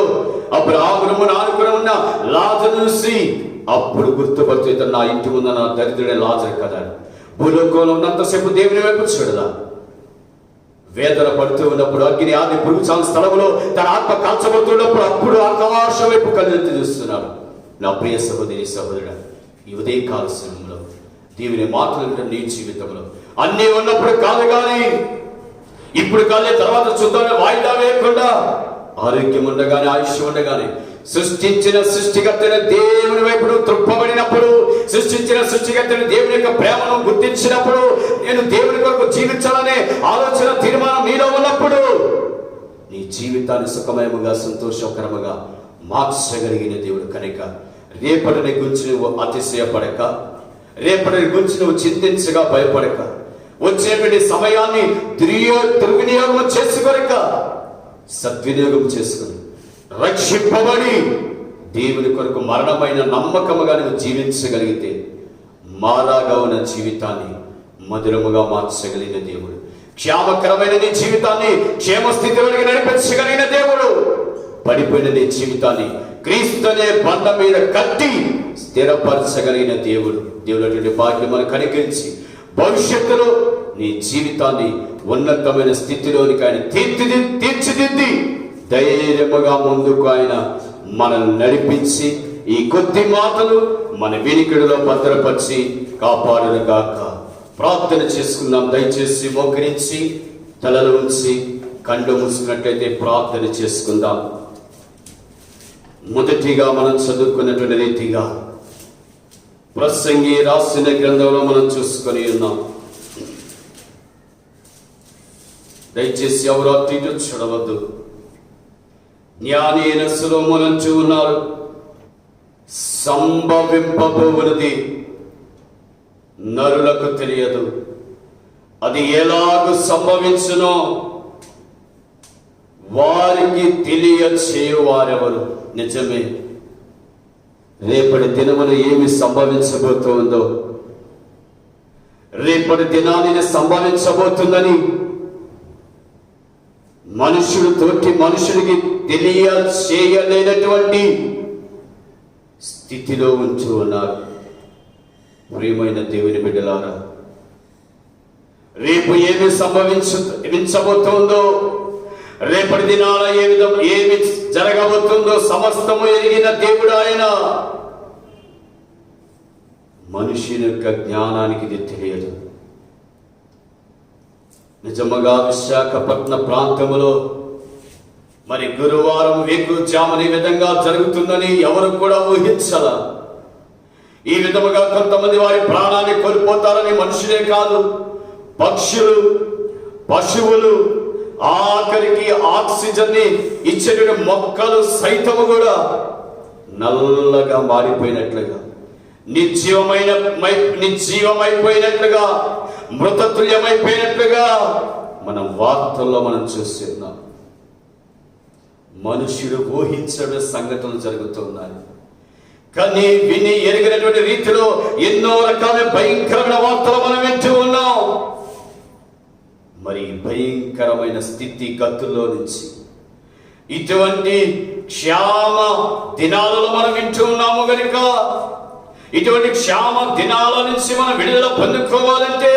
అప్పుడు ఆగ్రహమును ఆనుకుని ఉన్న లాజరు చూసి అప్పుడు గుర్తుపడుతూ, ఇతను నా ఇంటి ముందు నా దరిద్రుడే లాజరు కదా. భూలోకంలో ఉన్నంతసేపు దేవుని వైపు చూడదా. వేదన పడుతూ ఉన్నప్పుడు, అగ్ని ఆది పురుగుచాల స్థలంలో తన ఆత్మ కాల్చబడుతున్నప్పుడు అప్పుడు ఆకాశం వైపు కన్నెత్తి చూస్తున్నాడు. నా ప్రియ సహోదరి సహోదరుడా, ఈ ఉదయకాల సమయంలో దేవుని మాటలు నీ జీవితంలో అన్నీ ఉన్నప్పుడు కాదు, కానీ ఇప్పుడు కాలే తర్వాత చూద్దాం వాయిదా వేయకుండా, ఆరోగ్యం ఉండగానే ఆయుష్ ఉండగానే సృష్టించిన సృష్టికర్తైన దేవుని వైపు త్రుప్పబడినప్పుడు, సృష్టించిన సృష్టికర్తైన దేవుని యొక్క ప్రేమను గుర్తించినప్పుడు, నేను దేవుని కొరకు జీవించాలనే ఆలోచన తీర్మానం నీలో ఉన్నప్పుడు నీ జీవితాన్ని సుఖమయముగా సంతోషకరముగా మార్చగలిగిన దేవుడు కనుక రేపటిని గురించి నువ్వు అతిశయపడక, రేపటిని గురించి నువ్వు చింతించగా భయపడక, వచ్చేటువంటి సమయాన్ని దుర్వినియోగం చేసుకోలేక సద్వినియోగం చేసుకుని రక్షింపబడి దేవుని కొరకు మరణమైన నమ్మకముగా నువ్వు జీవించగలిగితే మారాగా ఉన్న జీవితాన్ని మధురముగా మార్చగలిగిన దేవుడు, క్షేమకరమైన నీ జీవితాన్ని క్షేమస్థితిలోకి నడిపించగలిగిన దేవుడు, పడిపోయిన నీ జీవితాన్ని క్రీస్తునే బండ మీద కట్టి స్థిరపరచగలిగిన దేవుడు. దేవుడు భాగ్యం మనం కనికరించి భవిష్యత్తులో నీ జీవితాన్ని ఉన్నతమైన స్థితిలోనికి ఆయన తీర్చిదిద్ది ధైర్యముగా ముందుకు ఆయన మనల్ని నడిపించి ఈ కొద్ది మాటలు మన వినికిడిలో భద్రపరిచి కాపాడును గాక. ప్రార్థన చేసుకుందాం. దయచేసి మోకరించి తలలు ఉంచి కళ్ళు మూసుకున్నట్లయితే ప్రార్థన చేసుకుందాం. మొదటిగా మనం చదువుకున్నటువంటి రీతిగా ప్రసంగి రాసిన గ్రంథంలో మనం చూసుకొని ఉన్నాం. దయచేసి ఎవరు అటు ఇటు చూడవద్దు. జ్ఞాని అయిన సొలొమోను ఉన్నారు, సంభవింపబోవునది నరులకు తెలియదు, అది ఎలాగూ సంభవించునో వారికి తెలియచేయువారెవరు. నిజమే, రేపటి దినమున ఏమి సంభవించబోతుందో, రేపటి దినాన్ని సంభవించబోతుందని మనుషుడు తోటి మనుషుడికి తెలియచేయలేనటువంటి స్థితిలో ఉంటూ ఉన్నారు. ప్రియమైన దేవుని బిడ్డలారా, రేపు ఏమి సంభవించబోతుందో, రేపటి దినాల ఏమి జరగబోతుందో సమస్తము ఎరిగిన దేవుడు ఆయన. మనుషుని యొక్క జ్ఞానానికి ఇది తెలియదు. నిజముగా విశాఖపట్నం ప్రాంతంలో మరి గురువారం వేకుజామున ఈ విధంగా జరుగుతుందని ఎవరు కూడా ఊహించలా. ఈ విధముగా కొంతమంది వారి ప్రాణాన్ని కోల్పోతారని మనుషులే కాదు, పక్షులు, పశువులు, ఆఖరికి ఆక్సిజన్ ని ఇచ్చే మొక్కలు సైతము కూడా నల్లగా మారిపోయినట్లుగా, నిర్జీవమైపోయినట్లుగా, మృతతుల్యమైపోయినట్లుగా మనం వార్తల్లో మనం చూస్తున్నాం. మనుషులు ఊహించే సంఘటనలు జరుగుతున్నాయి. కానీ విని ఎరిగినటువంటి రీతిలో ఎన్నో రకాల భయంకరమైన వార్తలు మనం వింటూ ఉన్నాం. మరి భయంకరమైన స్థితి గతుల్లో నుంచి ఇటువంటి క్షేమ దినాలలో మనం వింటూ ఉన్నాము కనుక, ఇటువంటి క్షేమ దినాల నుంచి మనం విడుదల పొందుకోవాలంటే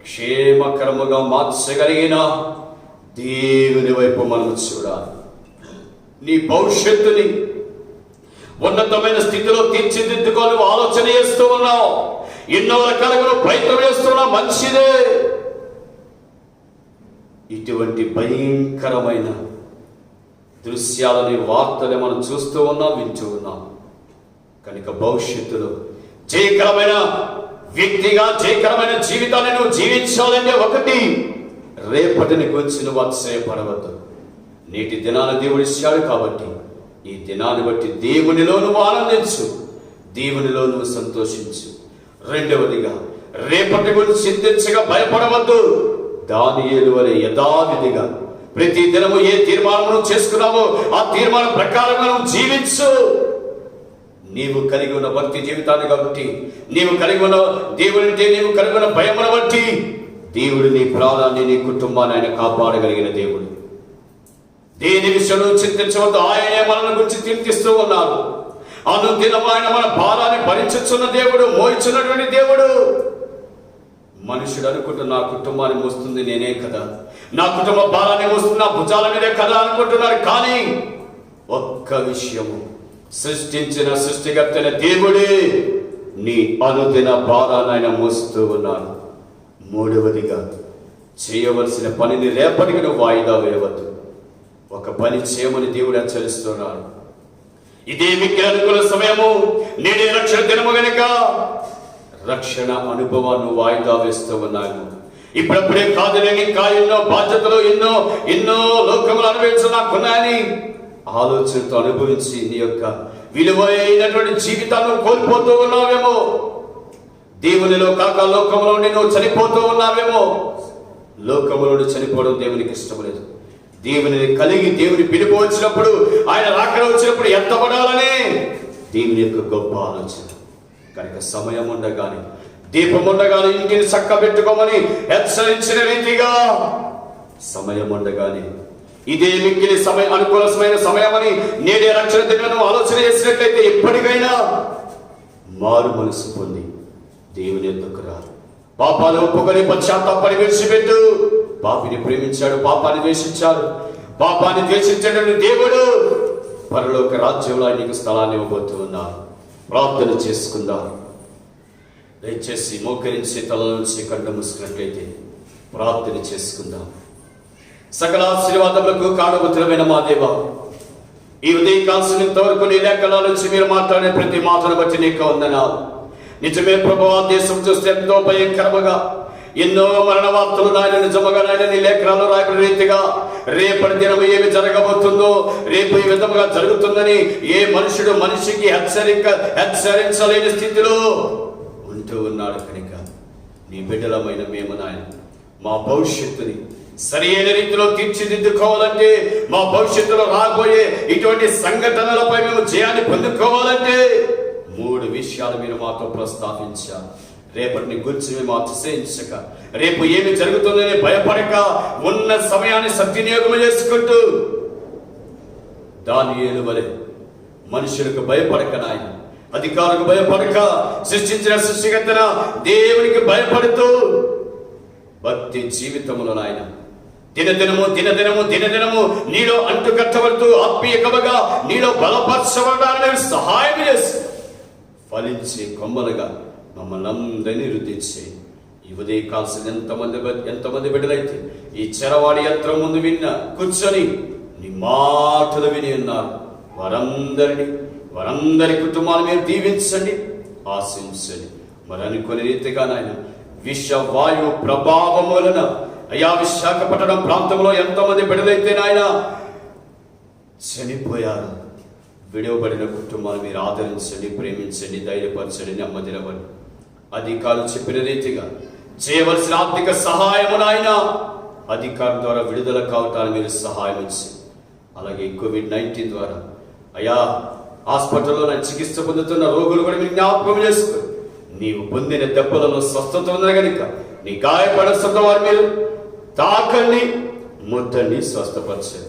క్షేమకరముగా మార్చగలిగిన దేవుని వైపు మనం చూడాలి. నీ భవిష్యత్తుని ఉన్నతమైన స్థితిలో తీర్చిదిద్దుకొని ఆలోచన చేస్తూ ఉన్నావు, ఎన్నో రకాలుగా ప్రయత్నం చేస్తున్నావు, మంచిదే. ఇటువంటి భయంకరమైన దృశ్యాలని వార్తలు మనం చూస్తూ ఉన్నాం, వింటూ ఉన్నాం. కనుక భవిష్యత్తులో జయకరమైన వ్యక్తిగా జయకరమైన జీవితాన్ని నువ్వు జీవించాలంటే ఒకటి, రేపటిని గురించి నువ్వు అతిశయపడవద్దు. నేటి దినాన్ని దేవుడు ఇచ్చాడు కాబట్టి ఈ దినాన్ని బట్టి దేవునిలో నువ్వు ఆనందించు, దేవునిలో నువ్వు సంతోషించు. రెండవదిగా రేపటి గురించి చింతించగా భయపడవద్దు. దానియేలు వలె యథావిధిగా ప్రతి దినము ఏ తీర్మానం చేసుకున్నావో ఆ తీర్మానం ప్రకారంగా నువ్వు జీవించు. నీవు కలిగి ఉన్న భక్తి జీవితాన్ని బట్టి, నీవు కలిగి ఉన్న దేవుడంటే నీవు కలిగి ఉన్న భయమును బట్టి దేవుడు నీ ప్రాణాన్ని, నీ కుటుంబాన్ని ఆయన కాపాడగలిగిన దేవుడు. దేని విషయంలో చింతించవద్దు, ఆయనే మనల్ని గురించి చింతిస్తూ ఉన్నాడు. అనుదినం ఆయన మన భారాన్ని భరించుచున్న దేవుడు, మోయిచున్నటువంటి దేవుడు. మనుషుడు అనుకుంటున్న నా కుటుంబాన్ని మోస్తుంది నేనే కదా, నా కుటుంబ భారాన్ని మోస్తుంది నా భుజాల మీదే కదా అనుకుంటున్నారు. కానీ ఒక్క విషయము, సృష్టించిన సృష్టికర్తైన దేవుడే నీ అనుదిన భారాన్ని ఆయన మోస్తూ ఉన్నాడు. మూడవదిగా, చేయవలసిన పనిని రేపటికి నువ్వు వాయిదా వేయవద్దు. ఒక పని చేయమని దేవుడు హెచ్చరిస్తున్నాడు. ఇదే మీకు అనుకూల సమయము, నేడే రక్షణ దినము గనుక రక్షణ అనుభవాన్ని వాయిదా వేస్తూ ఉన్నాను. ఇప్పుడప్పుడే కాదు, నేను ఇంకా ఎన్నో బాధ్యతలు, ఎన్నో లోకములు అనుభవించు నాకున్నాయని ఆలోచనతో అనుభవించి నీ యొక్క విలువైనటువంటి జీవితాన్ని కోల్పోతూ ఉన్నావేమో. దేవునిలో కాక లోకంలో నువ్వు చనిపోతూ ఉన్నావేమో. లోకంలో చనిపోవడం దేవునికి ఇష్టం లేదు. దేవుని కలిగి దేవుని పిలుపు వచ్చినప్పుడు, ఆయన రాకడ వచ్చినప్పుడు ఎత్తబడాలనే దేవుని యొక్క గొప్ప ఆలోచన. కనుక సమయం ఉండగానే, దీపం ఉండగానే ఇంటిని చక్క పెట్టుకోమని హెచ్చరించిన రీతిగా, సమయం ఉండగానే ఇదే మిక్కిలి సమయం, అనుకూలమైన సమయం అని నేడే రక్షణ దినమును ఆలోచన చేసినట్లయితే ఎప్పటికైనా మారు మనసు పొంది దేవుని ఎద్దుకు రా. పాపాలు ఒప్పుకొని పశ్చాత్తాపడి విడిచిపెట్టు. పాపిని ప్రేమించాడు, పాపాన్ని ద్వేషించాడు. పాపాన్ని ద్వేషించడం దేవుడు పరలోక రాజ్యంలో నీకు స్థలాన్ని ఇవ్వబోతూ ఉన్నారు. ప్రార్థన చేసుకుందాం. దయచేసి మోకరించి తల నుంచి కళ్ళు మూసుకున్నట్లయితే ప్రార్థన చేసుకుందాం. సకల ఆశీర్వాదములకు కారణభూతులమైన మా దేవ, ఈ ఉదయకాల్సినంత వరకు నీ లేఖల నుంచి మీరు మాట్లాడే ప్రతి మాటను బట్టి నీకు వందనాలు. నిజమే ప్రభువా, దేశం చూస్తే ఎంతో భయంకరముగా ఎన్నో మరణ వార్తలు నాయన నిజముగా నాయన నీ లేఖనాలు రాయబడిన రీతిగా రేపటి దినం ఏమి జరగబోతుందో, రేపు ఈ విధముగా జరుగుతుందని ఏ మనుషుడు మనిషికి హెచ్చరించలేని స్థితిలో ఉంటూ ఉన్నాడు. కనుక నీ బిడ్డలమైన మేము నాయన మా భవిష్యత్తుని సరైన రీతిలో తీర్చిదిద్దుకోవాలంటే, మా భవిష్యత్తులో రాబోయే ఇటువంటి సంఘటనలపై మేము జయాన్ని పొందుకోవాలంటే 3 విషయాలు మీరు మాతో ప్రస్తావించారు. రేపటిని గురించి మేము అతిశయించక, రేపు ఏమి జరుగుతుందని భయపడక, ఉన్న సమయాన్ని సద్వినియోగం చేసుకుంటూ దానియేలు వలె మనుషులకు భయపడక, నాయన అధికారులకు భయపడక, సృష్టించిన సృష్టికర్తన దేవునికి భయపడుతూ భక్తి జీవితంలో నాయన దినదినము నీలో అంటుకట్టబడుతూ ఆత్మీయకముగా నీలో బలపరచబడడానికి సహాయం చేసి ఫలించే కొమ్మలుగా మమ్మల్ని అందరినీ వృద్ధి చేయి. ఈ ఉదయం కాల్సిన ఎంతమంది బిడ్డలైతే ఈ చెరవాడి యంత్రం ముందు కూర్చొని నీ మాటలు విని ఉన్నారు, వారందరి కుటుంబాలు మీరు దీవించండి, ఆశించండి. మరి అనుకునే రీతిగా నాయన విషవాయు ప్రభావం వలన అయ్యా విశాఖపట్నం ప్రాంతంలో ఎంతమంది బిడ్డలైతే నాయన చనిపోయారు, విడవబడిన కుటుంబాలు మీరు ఆదరించండి, ప్రేమించండి, ధైర్యపరచండి, నెమ్మదిరవండి. అధికారులు చెప్పిన రీతిగా చేయవలసిన ఆర్థిక సహాయము నాయన అధికారం ద్వారా విడుదల కావటానికి మీరు సహాయం ఇచ్చి, అలాగే COVID-19 ద్వారా అయ్యా హాస్పిటల్లో చికిత్స పొందుతున్న రోగులు కూడా మీరు జ్ఞాపకం చేసుకుని, నీవు పొందిన దెబ్బలలో స్వస్థత ఉంది కనుక నీ గాయపడస్తున్న వారు మీరు తాకండి, ముట్టండి, స్వస్థపరచండి.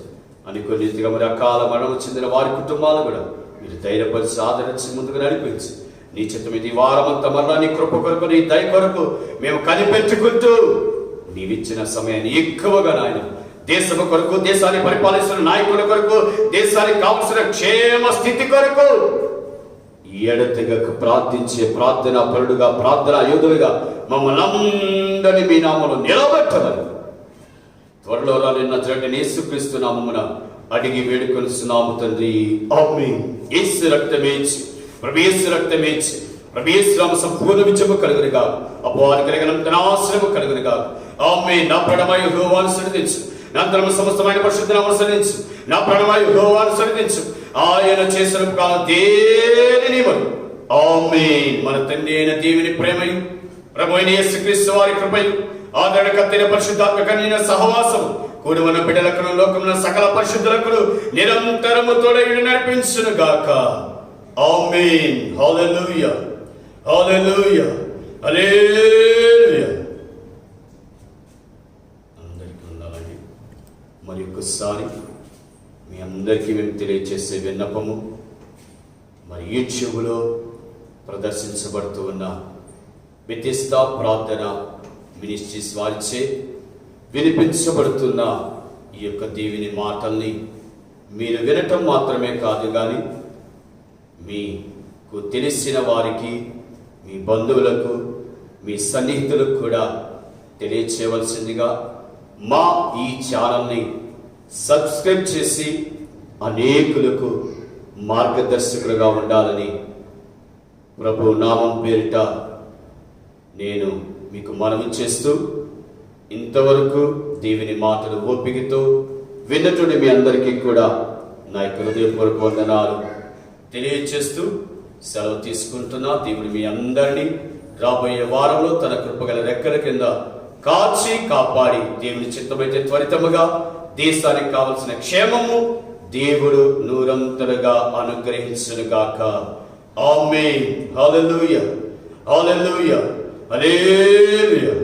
అనుకున్న రీతిగా మరి అకాల మరణం చెందిన వారి కుటుంబాలు కూడా మీరు ధైర్యపరిచి ఆదరించి ముందుకు నడిపించి, నీ చిత్తం ఇది వారమంతా మరలా నీ కృప కొరకు, నీ దయ కొరకు మేము కనిపెట్టుకుంటూ నీవిచ్చిన సమయాన్ని ఎక్కువగా నాయన దేశము కొరకు, దేశాన్ని పరిపాలిస్తున్న నాయకుల కొరకు, దేశానికి కావలసిన క్షేమ స్థితి కొరకు ఎడతెగక ప్రార్థించే ప్రార్థనా పరుడుగా, ప్రార్థనా యోధులుగా మమ్మల్ని అందరినీ మీ నామములో నిలబెట్టమని త్వరలో రానున్న యేసుక్రీస్తు నామమున అడిగి వేడుకొనుచున్నాము తండ్రి, ఆమేన్. యేసు రక్తమేచి, ప్రభు యేసు రక్తమేచి, ప్రభు యేసు నామ సంపూర్ణ విజయము కలుగునుగా, అపవాది కలిగినంత నాశనము కలుగునుగా. ఆమేన్. నా ప్రాణమై యెహోవాను సన్నిధించు, నా అంతరంగ సమస్తమైన పరిశుద్ధ అనుసరించు, నా ప్రాణమై యెహోవాను సన్నిధించు, ఆయన చేసిన కాలం దేనిని మరి. ఆమేన్. మన తండ్రి అయిన దేవుని ప్రేమయు, ప్రభు అయిన యేసుక్రీస్తు వారి కృపయు, ఆదరణకర్తైన పరిశుద్ధాత్మ కన్యైన సహవాసము కూడి ఉన్న బిడ్డలకు లోకమున సకల పరిశుద్ధులకు నిరంతరము తోడై నడిపించును గాక. ఆమేన్. హల్లెలూయా, హల్లెలూయా, హల్లెలూయా. అందరికీ ఉండాలని మరి ఒక్కసారి మీ అందరికీ మేము తెలియజేసే విన్నపము, మరి యూట్యూబ్లో ప్రదర్శించబడుతూ ఉన్న వ్యత్యస్త ప్రార్థన మినిస్ట్రీస్ వారిచే వినిపించబడుతున్న ఈ యొక్క దేవుని మాటల్ని మీరు వినటం మాత్రమే కాదు, కానీ మీకు తెలిసిన వారికి, మీ బంధువులకు, మీ సన్నిహితులకు కూడా తెలియచేయవలసిందిగా మా ఈ ఛానల్ని సబ్స్క్రైబ్ చేసి అనేకులకు మార్గదర్శకులుగా ఉండాలని ప్రభు నామం పేరిట నేను మీకు మనవి చేస్తూ, ఇంతవరకు దేవుని మాటలు ఓపికతో విన్నటువంటి మీ అందరికీ కూడా నా యొక్క హృదయపూర్వక వందనాలు తెలియచేస్తూ సెలవు తీసుకుంటున్నా. దేవుడు మీ అందరినీ రాబోయే వారంలో తన కృపగల రెక్కల కింద కాచి కాపాడి, దేవుని చిత్తమైతే త్వరితముగా దేశానికి కావలసిన క్షేమము దేవుడు నూరంతలుగా అనుగ్రహించునుగాక. ఆమేన్. హల్లెలూయా, హల్లెలూయా, హల్లెలూయా.